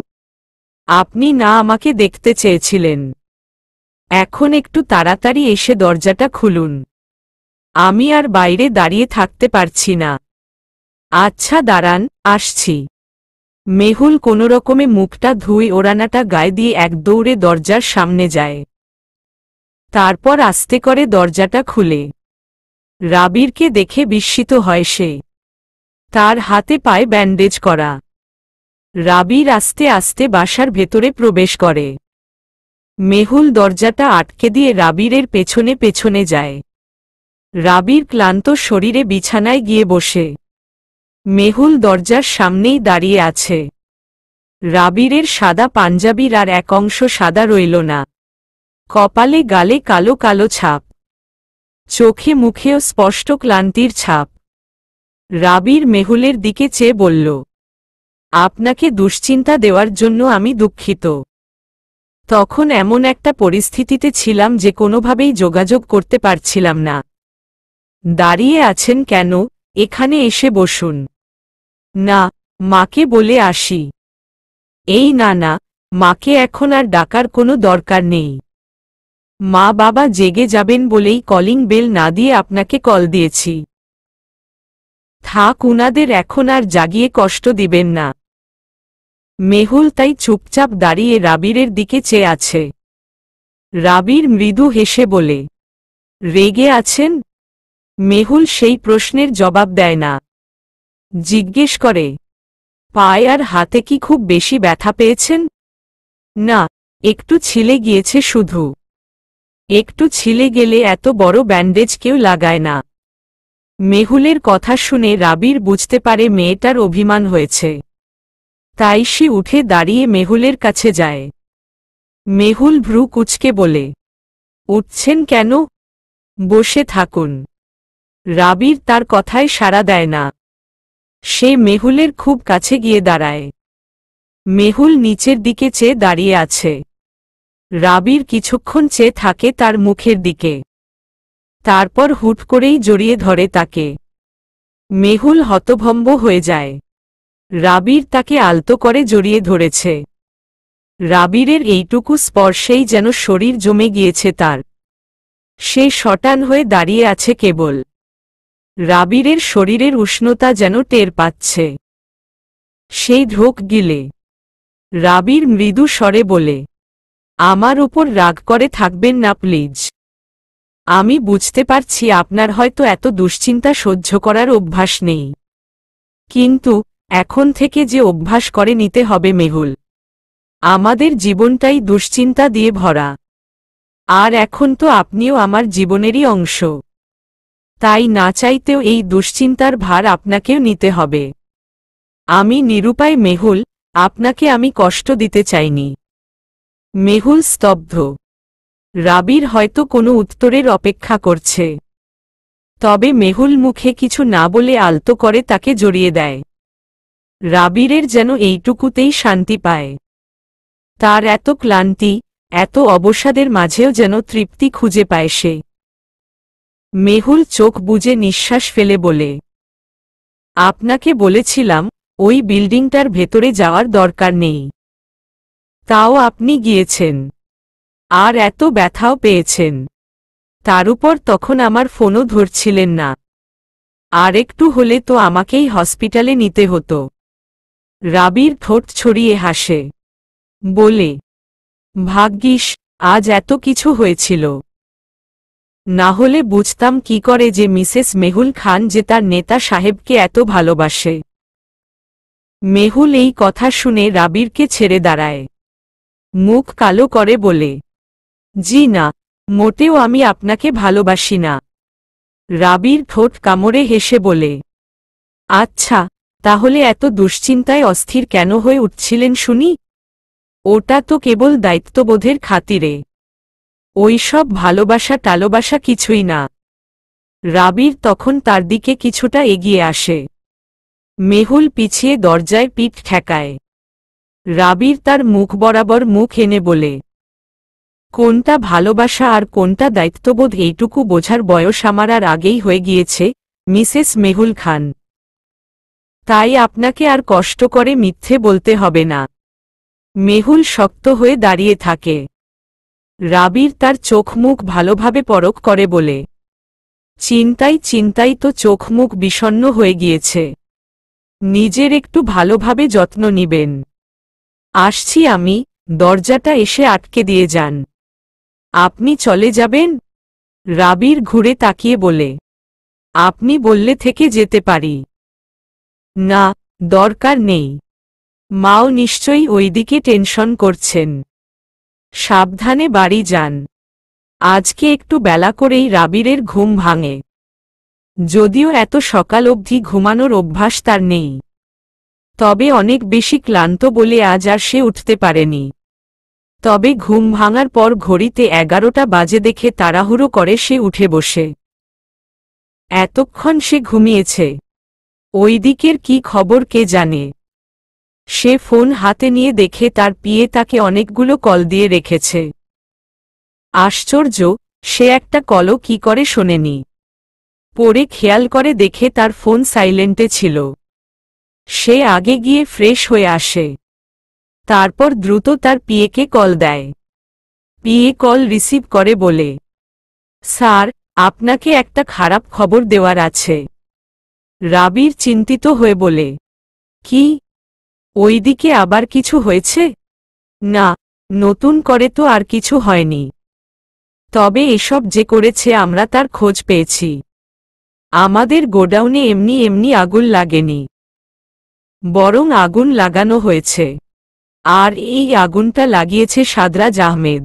আপনি না আমাকে দেখতে চেয়েছিলেন? এখন একটু তাড়াতাড়ি এসে দরজাটা খুলুন, আমি আর বাইরে দাঁড়িয়ে থাকতে পারছি না। আচ্ছা দাঁড়ান, আসছি। মেহুল কোনোরকমে মুখটা ধুয়ে ওড়নাটা গায়ে দিয়ে এক দৌড়ে দরজার সামনে যায়। তারপর আস্তে করে দরজাটা খুলে রাবিরকে দেখে বিস্মিত হয় সে। তার হাতে পায়ে ব্যান্ডেজ করা। রাবির আস্তে আস্তে বাসার ভেতরে প্রবেশ করে। মেহুল দরজাটা আটকে দিয়ে রাবিরের পেছনে পেছনে যায়। রাবির ক্লান্ত শরীরে বিছানায় গিয়ে বসে। মেহুল দরজার সামনেই দাঁড়িয়ে আছে। রাবিরের সাদা পাঞ্জাবির আর এক অংশ সাদা রইল না। কপালে গালে কালো কালো ছাপ, চোখে মুখেও স্পষ্ট ক্লান্তির ছাপ। রাবির মেহুলের দিকে চেয়ে বলল, আপনাকে দুশ্চিন্তা দেওয়ার জন্য আমি দুঃখিত। তখন এমন একটা পরিস্থিতিতে ছিলাম যে কোনোভাবেই যোগাযোগ করতে পারছিলাম না। দাঁড়িয়ে আছেন কেন? এখানে এসে বসুন। না, মাকে বলে আসি। এই না না, মাকে এখন আর ডাকার কোনো দরকার নেই। মা বাবা জেগে যাবেন বলেই কলিং বেল না দিয়ে আপনাকে কল দিয়েছি। থাক, উনাদের এখন আর জাগিয়ে কষ্ট দিবেন না। মেহুল তাই চুপচাপ দাঁড়িয়ে রাবিরের দিকে চেয়ে আছে। রাবির মৃদু হেসে বলে, রেগে আছেন? মেহুল সেই প্রশ্নের জবাব দেয় না। জিজ্ঞেস করে, পায়ে আর হাতে কি খুব বেশি ব্যথা পেয়েছেন? না, একটু ছিলে গিয়েছে শুধু। একটু ছিলে গেলে এত বড় ব্যান্ডেজ কেউ লাগায় না। মেহুলের কথা শুনে রাবির বুঝতে পারে মেয়েটার অভিমান হয়েছে। তাই সে উঠে দাঁড়িয়ে মেহুলের কাছে যায়। মেহুল ভ্রু কুঁচকে বলে, উঠছেন কেন? বসে থাকুন। রাবির তার কথায় সাড়া দেয় না। সে মেহুলের খুব কাছে গিয়ে দাঁড়ায়। মেহুল নিচের দিকে চেয়ে দাঁড়িয়ে আছে। রাবির কিছুক্ষণ চেয়ে থাকে তার মুখের দিকে। তারপর হুট করেই জড়িয়ে ধরে তাকে। মেহুল হতভম্ব হয়ে যায়। রাবির তাকে আলতো করে জড়িয়ে ধরেছে। রাবিরের এইটুকু স্পর্শেই যেন শরীর জমে গিয়েছে তার। সে শটান হয়ে দাঁড়িয়ে আছে কেবল। রাবিরের শরীরের উষ্ণতা যেন টের পাচ্ছে। সেই ঢোক গিলে রাবির মৃদু স্বরে বলে, আমার উপর রাগ করে থাকবেন না প্লিজ। আমি বুঝতে পারছি আপনার হয়তো এত দুশ্চিন্তা সহ্য করার অভ্যাস নেই। কিন্তু এখন থেকে যে অভ্যাস করে নিতে হবে মেহুল। আমাদের জীবনটাই দুশ্চিন্তা দিয়ে ভরা। আর এখন তো আপনিও আমার জীবনেরই অংশ। তাই না চাইতেও এই দুশ্চিন্তার ভার আপনাকেও নিতে হবে। আমি নিরুপায় মেহুল, আপনাকে আমি কষ্ট দিতে চাইনি। মেহুল স্তব্ধ। রাবির হয়তো কোনো উত্তরের অপেক্ষা করছে। তবে মেহুল মুখে কিছু না বলে আলতো করে তাকে জড়িয়ে দেয়। রাবিরের যেন এইটুকুতেই শান্তি পায়। তার এত ক্লান্তি, এত অবসাদের মাঝেও যেন তৃপ্তি খুঁজে পায় সে। মেহুল চোখ বুজে নিঃশ্বাস ফেলে বলে, আপনাকে বলেছিলাম ওই বিল্ডিংটার ভেতরে যাওয়ার দরকার নেই। তাও আপনি গিয়েছেন, আর এত ব্যথাও পেয়েছেন। তার উপর তখন আমার ফোনও ধরছিলেন না। আর একটু হলে তো আমাকেই হসপিটালে নিতে হতো। রাবির ঠোঁট ছড়িয়ে হাসে, বলে, ভাগ্যিস আজ এত কিছু হয়েছিল। না হলে বুঝতাম কি করে যে মিসেস মেহুল খান যে তার নেতা সাহেবকে এত ভালোবাসে। মেহুল এই কথা শুনে রাবিরকে ছেড়ে দাঁড়ায়। মুখ কালো করে বলে, জি না, মোটেও আমি আপনাকে ভালোবাসি না। রাবির ঠোঁট কামড়ে হেসে বলে, আচ্ছা, তাহলে এত দুশ্চিন্তায় অস্থির কেন হয়ে উঠছিলেন শুনি? ওটা তো কেবল দায়িত্ববোধের খাতিরে। ওইসব ভালোবাসা টালোবাসা কিছুই না। রাবির তখন তার দিকে কিছুটা এগিয়ে আসে। মেহুল পিছিয়ে দরজায় পিঠ ঠেকায়। রাবির তার মুখ বরাবর মুখ এনে বলে, কোনটা ভালোবাসা আর কোনটা দায়িত্ববোধ এইটুকু বোঝার বয়স আমার আর আগেই হয়ে গিয়েছে, মিসেস মেহুল খান। তাই আপনাকে আর কষ্ট করে মিথ্যে বলতে হবে না। মেহুল শক্ত হয়ে দাঁড়িয়ে থাকে। রাবির তার চোখ মুখ ভালোভাবে পরখ করে বলে, চিন্তাই চিন্তাই তো চোখ মুখ বিষণ্ণ হয়ে গিয়েছে। নিজের একটু ভালোভাবে যত্ন নিবেন। আসছি আমি। দরজাটা এসে আটকে দিয়ে যান। আপনি চলে যাবেন? রাবির ঘুরে তাকিয়ে বলে, আপনি বললে থেকে যেতে পারি। না, দরকার নেই। মাও নিশ্চয়ই ওইদিকে টেনশন করছেন। সাবধানে বাড়ি যান। আজকে একটু বেলা করেই রাবিরের ঘুম ভাঙে। যদিও এত সকাল অবধি ঘুমানোর অভ্যাস তার নেই, তবে অনেক বেশি ক্লান্ত বলে আজ আর সে উঠতে পারেনি। তবে ঘুম ভাঙার পর ঘড়িতে 11টা বাজে দেখে তাড়াহুড়ো করে সে উঠে বসে। এতক্ষণ সে ঘুমিয়েছে। ওই দিকের কি খবর কে জানে। সে ফোন হাতে নিয়ে দেখে তার পিয়ে তাকে অনেকগুলো কল দিয়ে রেখেছে। আশ্চর্য, সে একটা কলও কি করে শোনেনি। পরে খেয়াল করে দেখে তার ফোন সাইলেন্টে ছিল। সে আগে গিয়ে ফ্রেশ হয়ে আসে। তারপর দ্রুত তার পিয়েকে কল দেয়। পিয়ে কল রিসিভ করে বলে, স্যার, আপনাকে একটা খারাপ খবর দেওয়ার আছে। রাবির চিন্তিত হয়ে বলে, কি? ওইদিকে আবার কিছু হয়েছে? না, নতুন করে তো আর কিছু হয়নি। তবে এসব যে করেছে আমরা তার খোঁজ পেয়েছি। আমাদের গোডাউনে এমনি এমনি আগুন লাগেনি, বরং আগুন লাগানো হয়েছে। আর এই আগুনটা লাগিয়েছে সাদরাজ আহমেদ।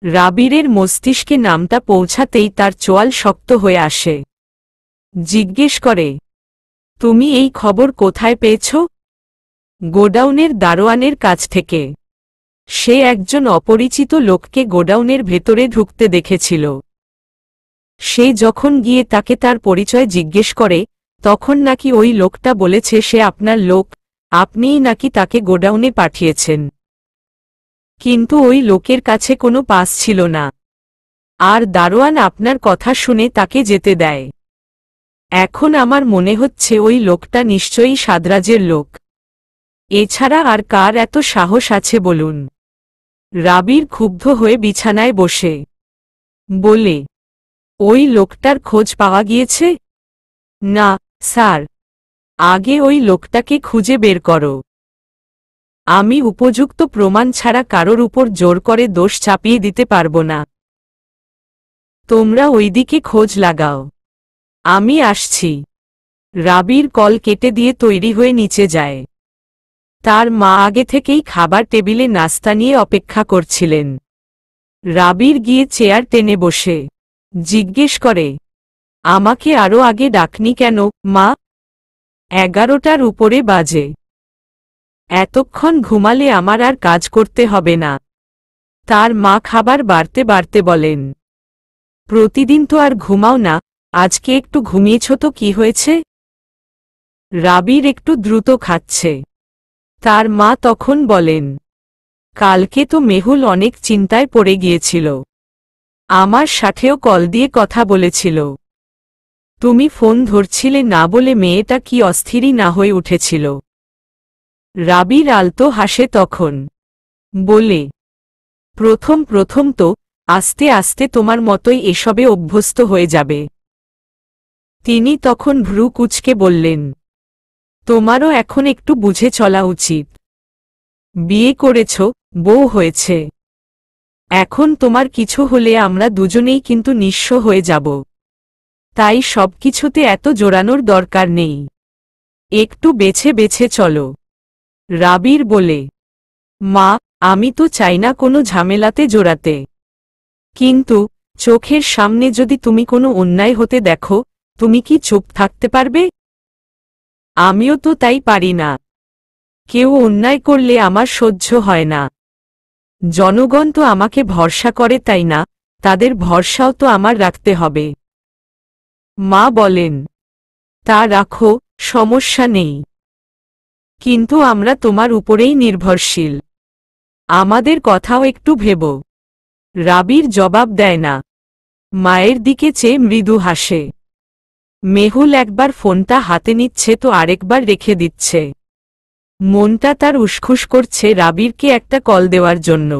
রাবিরের মস্তিষ্কে নামটা পৌঁছাতেই তার চোয়াল শক্ত হয়ে আসে। জিজ্ঞেস করে, তুমি এই খবর কোথায় পেয়েছ? গোডাউনের দারোয়ানের কাছ থেকে। সে একজন অপরিচিত লোককে গোডাউনের ভেতরে ঢুকতে দেখেছিল। সে যখন গিয়ে তাকে তার পরিচয় জিজ্ঞেস করে, তখন নাকি ওই লোকটা বলেছে সে আপনার লোক, আপনিই নাকি তাকে গোডাউনে পাঠিয়েছেন। কিন্তু ওই লোকের কাছে কোনো পাস ছিল না। আর দারোয়ান আপনার কথা শুনে তাকে যেতে দেয়। এখন আমার মনে হচ্ছে ওই লোকটা নিশ্চয়ই সাদরাজের লোক। এছাড়া আর কার এত সাহস আছে বলুন? রাবির ক্ষুব্ধ হয়ে বিছানায় বসে বলে, ওই লোকটার খোঁজ পাওয়া গিয়েছে? না, স্যার। আগে ওই লোকটাকে খুঁজে বের করো। আমি উপযুক্ত প্রমাণ ছাড়া কারোর উপর জোর করে দোষ চাপিয়ে দিতে পারব না। তোমরা ওইদিকে খোঁজ লাগাও। আমি আসছি। রাবির কল কেটে দিয়ে তৈরি হয়ে নিচে যায়। তার মা আগে থেকেই খাবার টেবিলে নাস্তা নিয়ে অপেক্ষা করছিলেন। রাবির গিয়ে চেয়ার টেনে বসে জিজ্ঞেস করে, আমাকে আরও আগে ডাকনি কেন, মা? 11টার উপরে বাজে। এতক্ষণ ঘুমালে আমার আর কাজ করতে হবে না। তার মা খাবার বাড়তে বাড়তে বলেন, প্রতিদিন তো আর ঘুমাও না, আজকে একটু ঘুমিয়েছ তো কি হয়েছে? রাবির একটু দ্রুত খাচ্ছে। তার মা তখন বলেন, কালকে তো মেহুল অনেক চিন্তায় পড়ে গিয়েছিল। আমার সাথেও কল দিয়ে কথা বলেছিল। তুমি ফোন ধরছিলে না বলে মেয়েটা কি অস্থিরই না হয়ে উঠেছিল। রাবির আলতো হাসে তখন। বলে, প্রথম তো, আস্তে আস্তে তোমার মতোই এসবে অভ্যস্ত হয়ে যাবে। তিনি তখন ভ্রু কুঁচকে বললেন, তোমারও এখন একটু বুঝে চলা উচিত। বিয়ে করেছ, বউ হয়েছে। এখন তোমার কিছু হলে আমরা দুজনেই কিন্তু নিঃস্ব হয়ে যাব। তাই সবকিছুতে এত জোরানোর দরকার নেই। একটু বেছে বেছে চলো। রাবির বলে, মা, আমি তো চাই না কোনো ঝামেলাতে জড়াতে। কিন্তু চোখের সামনে যদি তুমি কোনো অন্যায় হতে দেখো, তুমি কি চুপ থাকতে পারবে? আমিও তো তাই পারি না। কেউ অন্যায় করলে আমার সহ্য হয় না। জনগণ তো আমাকে ভরসা করে, তাই না? তাদের ভরসাও তো আমার রাখতে হবে। মা বলেন, তা রাখো, সমস্যা নেই। কিন্তু আমরা তোমার উপরেই নির্ভরশীল। আমাদের কথাও একটু ভেবো। রাবির জবাব দেয় না। মায়ের দিকে চেয়ে মৃদু হাসে। মেহুল একবার ফোনটা হাতে নিচ্ছে তো আরেকবার রেখে দিচ্ছে। মনটা তার উসখুস করছে রাবিরকে একটা কল দেওয়ার জন্য।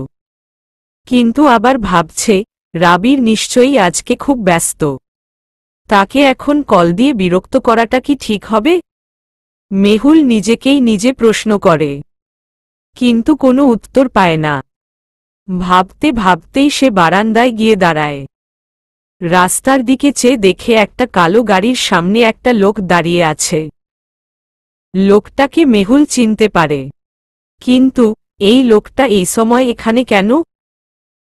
কিন্তু আবার ভাবছে, রাবির নিশ্চয়ই আজকে খুব ব্যস্ত। তাকে এখন কল দিয়ে বিরক্ত করাটা কি ঠিক হবে? মেহুল নিজেকেই নিজে প্রশ্ন করে। কিন্তু কোনো উত্তর পায় না। ভাবতে ভাবতেই সে বারান্দায় গিয়ে দাঁড়ায়। রাস্তার দিকে চেয়ে দেখে একটা কালো গাড়ির সামনে একটা লোক দাঁড়িয়ে আছে। লোকটাকে মেহুল চিনতে পারে। কিন্তু এই লোকটা এই সময় এখানে কেন?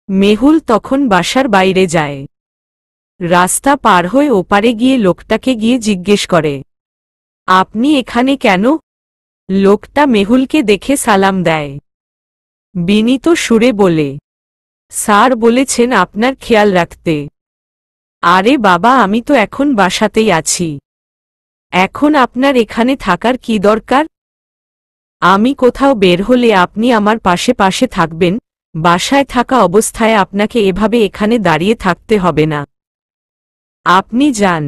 মেহুল তখন বাসার বাইরে যায়। রাস্তা পার হয়ে ওপারে গিয়ে লোকটাকে গিয়ে জিজ্ঞেস করে, আপনি এখানে কেন? লোকটা মেহুলকে দেখে সালাম দেয়। বিনীত সুরে বলে, স্যার বলেছেন আপনার খেয়াল রাখতে। আরে বাবা, আমি তো এখন বাসাতেই আছি। এখন আপনার এখানে থাকার কি দরকার? আমি কোথাও বের হলে আপনি আমার পাশে পাশে থাকবেন, বাসায় থাকা অবস্থায় আপনাকে এভাবে এখানে দাঁড়িয়ে থাকতে হবে না। আপনি যান।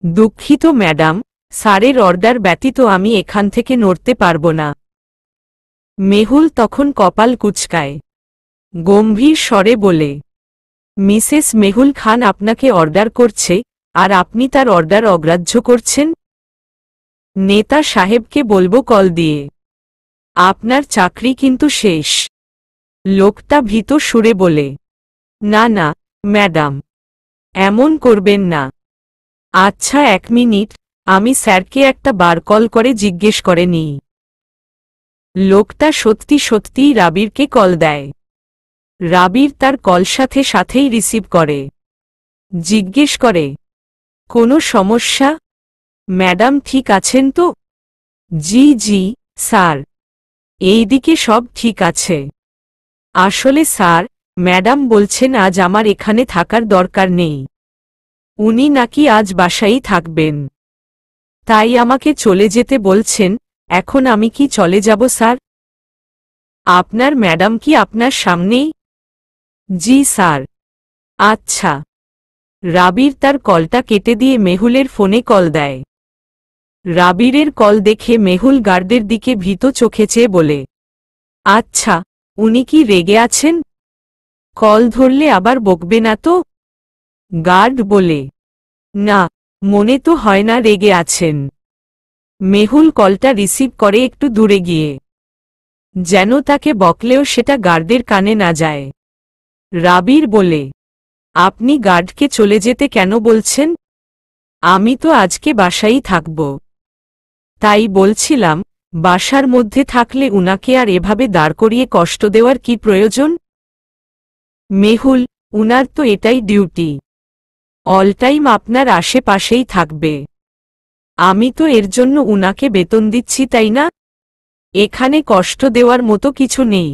দুঃখিত ম্যাডাম, স্যারের অর্ডার ব্যতীত আমি এখান থেকে নড়তে পারব না। মেহুল তখন কপাল কুঁচকায়। গম্ভীর স্বরে বলে, মিসেস মেহুল খান আপনাকে অর্ডার করছে, আর আপনি তার অর্ডার অগ্রাহ্য করছেন? নেতা সাহেবকে বলবো কল দিয়ে। আপনার চাকরি কিন্তু শেষ। লোকটা ভীত সুরে বলে, না না ম্যাডাম, এমন করবেন না। আচ্ছা, 1 মিনিট, আমি স্যারকে একটা বার কল করে জিজ্ঞেস করে নিই। লোকটা সত্যি সত্যিই রাবিরকে কল দেয়। রাবির তার কল সাথেই রিসিভ করে। জিজ্ঞেস করে, কোনো সমস্যা? ম্যাডাম ঠিক আছেন তো? জি জি স্যার, এইদিকে সব ঠিক আছে। আসলে স্যার, ম্যাডাম বলছেন আজ আমার এখানে থাকার দরকার নেই। উনি নাকি আজ বাসায়ই থাকবেন। তাই আমাকে চলে যেতে বলছেন। এখন আমি কি চলে যাব স্যার? আপনার ম্যাডাম কি আপনার সামনেই? জি স্যার। আচ্ছা। রাবির তার কলটা কেটে দিয়ে মেহুলের ফোনে কল দেয়। রাবিরের কল দেখে মেহুল গার্ডের দিকে ভীত চোখে চেয়ে বলে, আচ্ছা, উনি কি রেগে আছেন? কল ধরলে আবার বকবে না তো? গার্ড বলে, না, মনে তো হয় না রেগে আছেন। মেহুল কলটা রিসিভ করে একটু দূরে গিয়ে, যেন তাকে বকলেও সেটা গার্ডের কানে না যায়। রাবির বলে, আপনি গার্ডকে চলে যেতে কেন বলছেন? আমি তো আজকে বাসায়ই থাকব। তাই বলছিলাম, বাসার মধ্যে থাকলে উনাকে আর এভাবে দাঁড় করিয়ে কষ্ট দেওয়ার কি প্রয়োজন? মেহুল, উনার তো এটাই ডিউটি। অল টাইম আপনার আশেপাশেই থাকবে। আমি তো এর জন্য উনাকে বেতন দিচ্ছি, তাই না? এখানে কষ্ট দেওয়ার মতো কিছু নেই।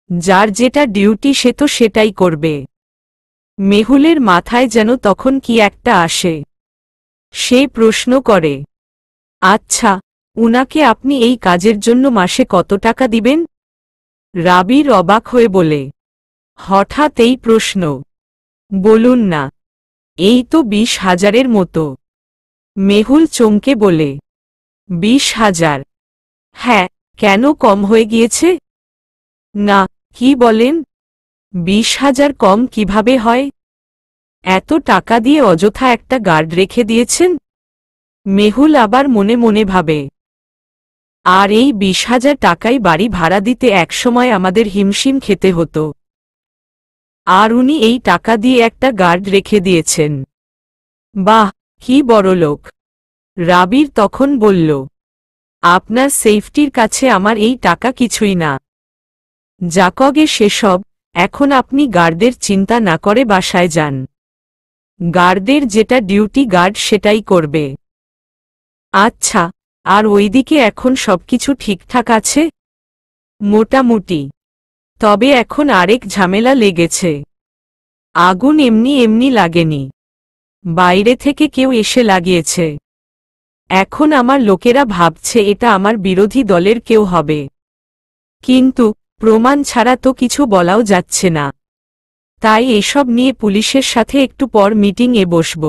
যার যেটা ডিউটি সে তো সেটাই করবে। মেহুলের মাথায় যেন তখন কি একটা আসে। সে প্রশ্ন করে, আচ্ছা, উনাকে আপনি এই কাজের জন্য মাসে কত টাকা দিবেন? রাবির অবাক হয়ে বলে, হঠাৎ এই প্রশ্ন? বলুন না, এই তো 20,000-এর মতো। মেহুল চমকে বলে, 20,000? হ্যাঁ, কেন কম হয়ে গিয়েছে? না, কি বলেন? 20,000 কম কিভাবে হয়? এত টাকা দিয়ে অযথা একটা গার্ড রেখে দিয়েছেন? মেহুল আবার মনে মনে ভাবে, আর এই 20,000 টাকাই বাড়ি ভাড়া দিতে একসময় আমাদের হিমশিম খেতে হতো। আর উনি এই টাকা দিয়ে একটা গার্ড রেখে দিয়েছেন। বাহ, কি বড়লোক! রাবির তখন বলল, আপনার সেফটির কাছে আমার এই টাকা কিছুই না। যাকগে সেসব, এখন আপনি গার্ডদের চিন্তা না করে বাসায় যান। গার্ডদের যেটা ডিউটি গার্ড সেটাই করবে। আচ্ছা, আর ওইদিকে এখন সবকিছু ঠিকঠাক আছে? মোটামুটি। তবে এখন আরেক ঝামেলা লেগেছে। আগুন এমনি এমনি লাগেনি, বাইরে থেকে কেউ এসে লাগিয়েছে। এখন আমার লোকেরা ভাবছে এটা আমার বিরোধী দলের কেউ হবে। কিন্তু প্রমাণ ছাড়া তো কিছু বলাও যাচ্ছে না। তাই এসব নিয়ে পুলিশের সাথে একটু পর মিটিংয়ে বসব।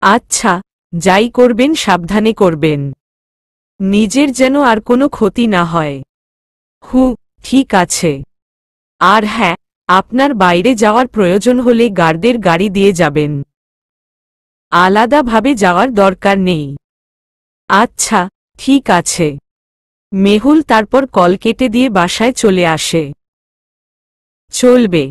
আচ্ছা, যাই করবেন সাবধানে করবেন, নিজের যেন আর কোনো ক্ষতি না হয়। ঠিক আছে। আর হ্যাঁ, আপনার বাইরে যাওয়ার প্রয়োজন হলে গার্ডদের গাড়ি দিয়ে যাবেন, আলাদাভাবে যাওয়ার দরকার নেই। আচ্ছা, ঠিক আছে। মেহুল তারপর কল কেটে দিয়ে বাসায় চলে আসে। চলবে।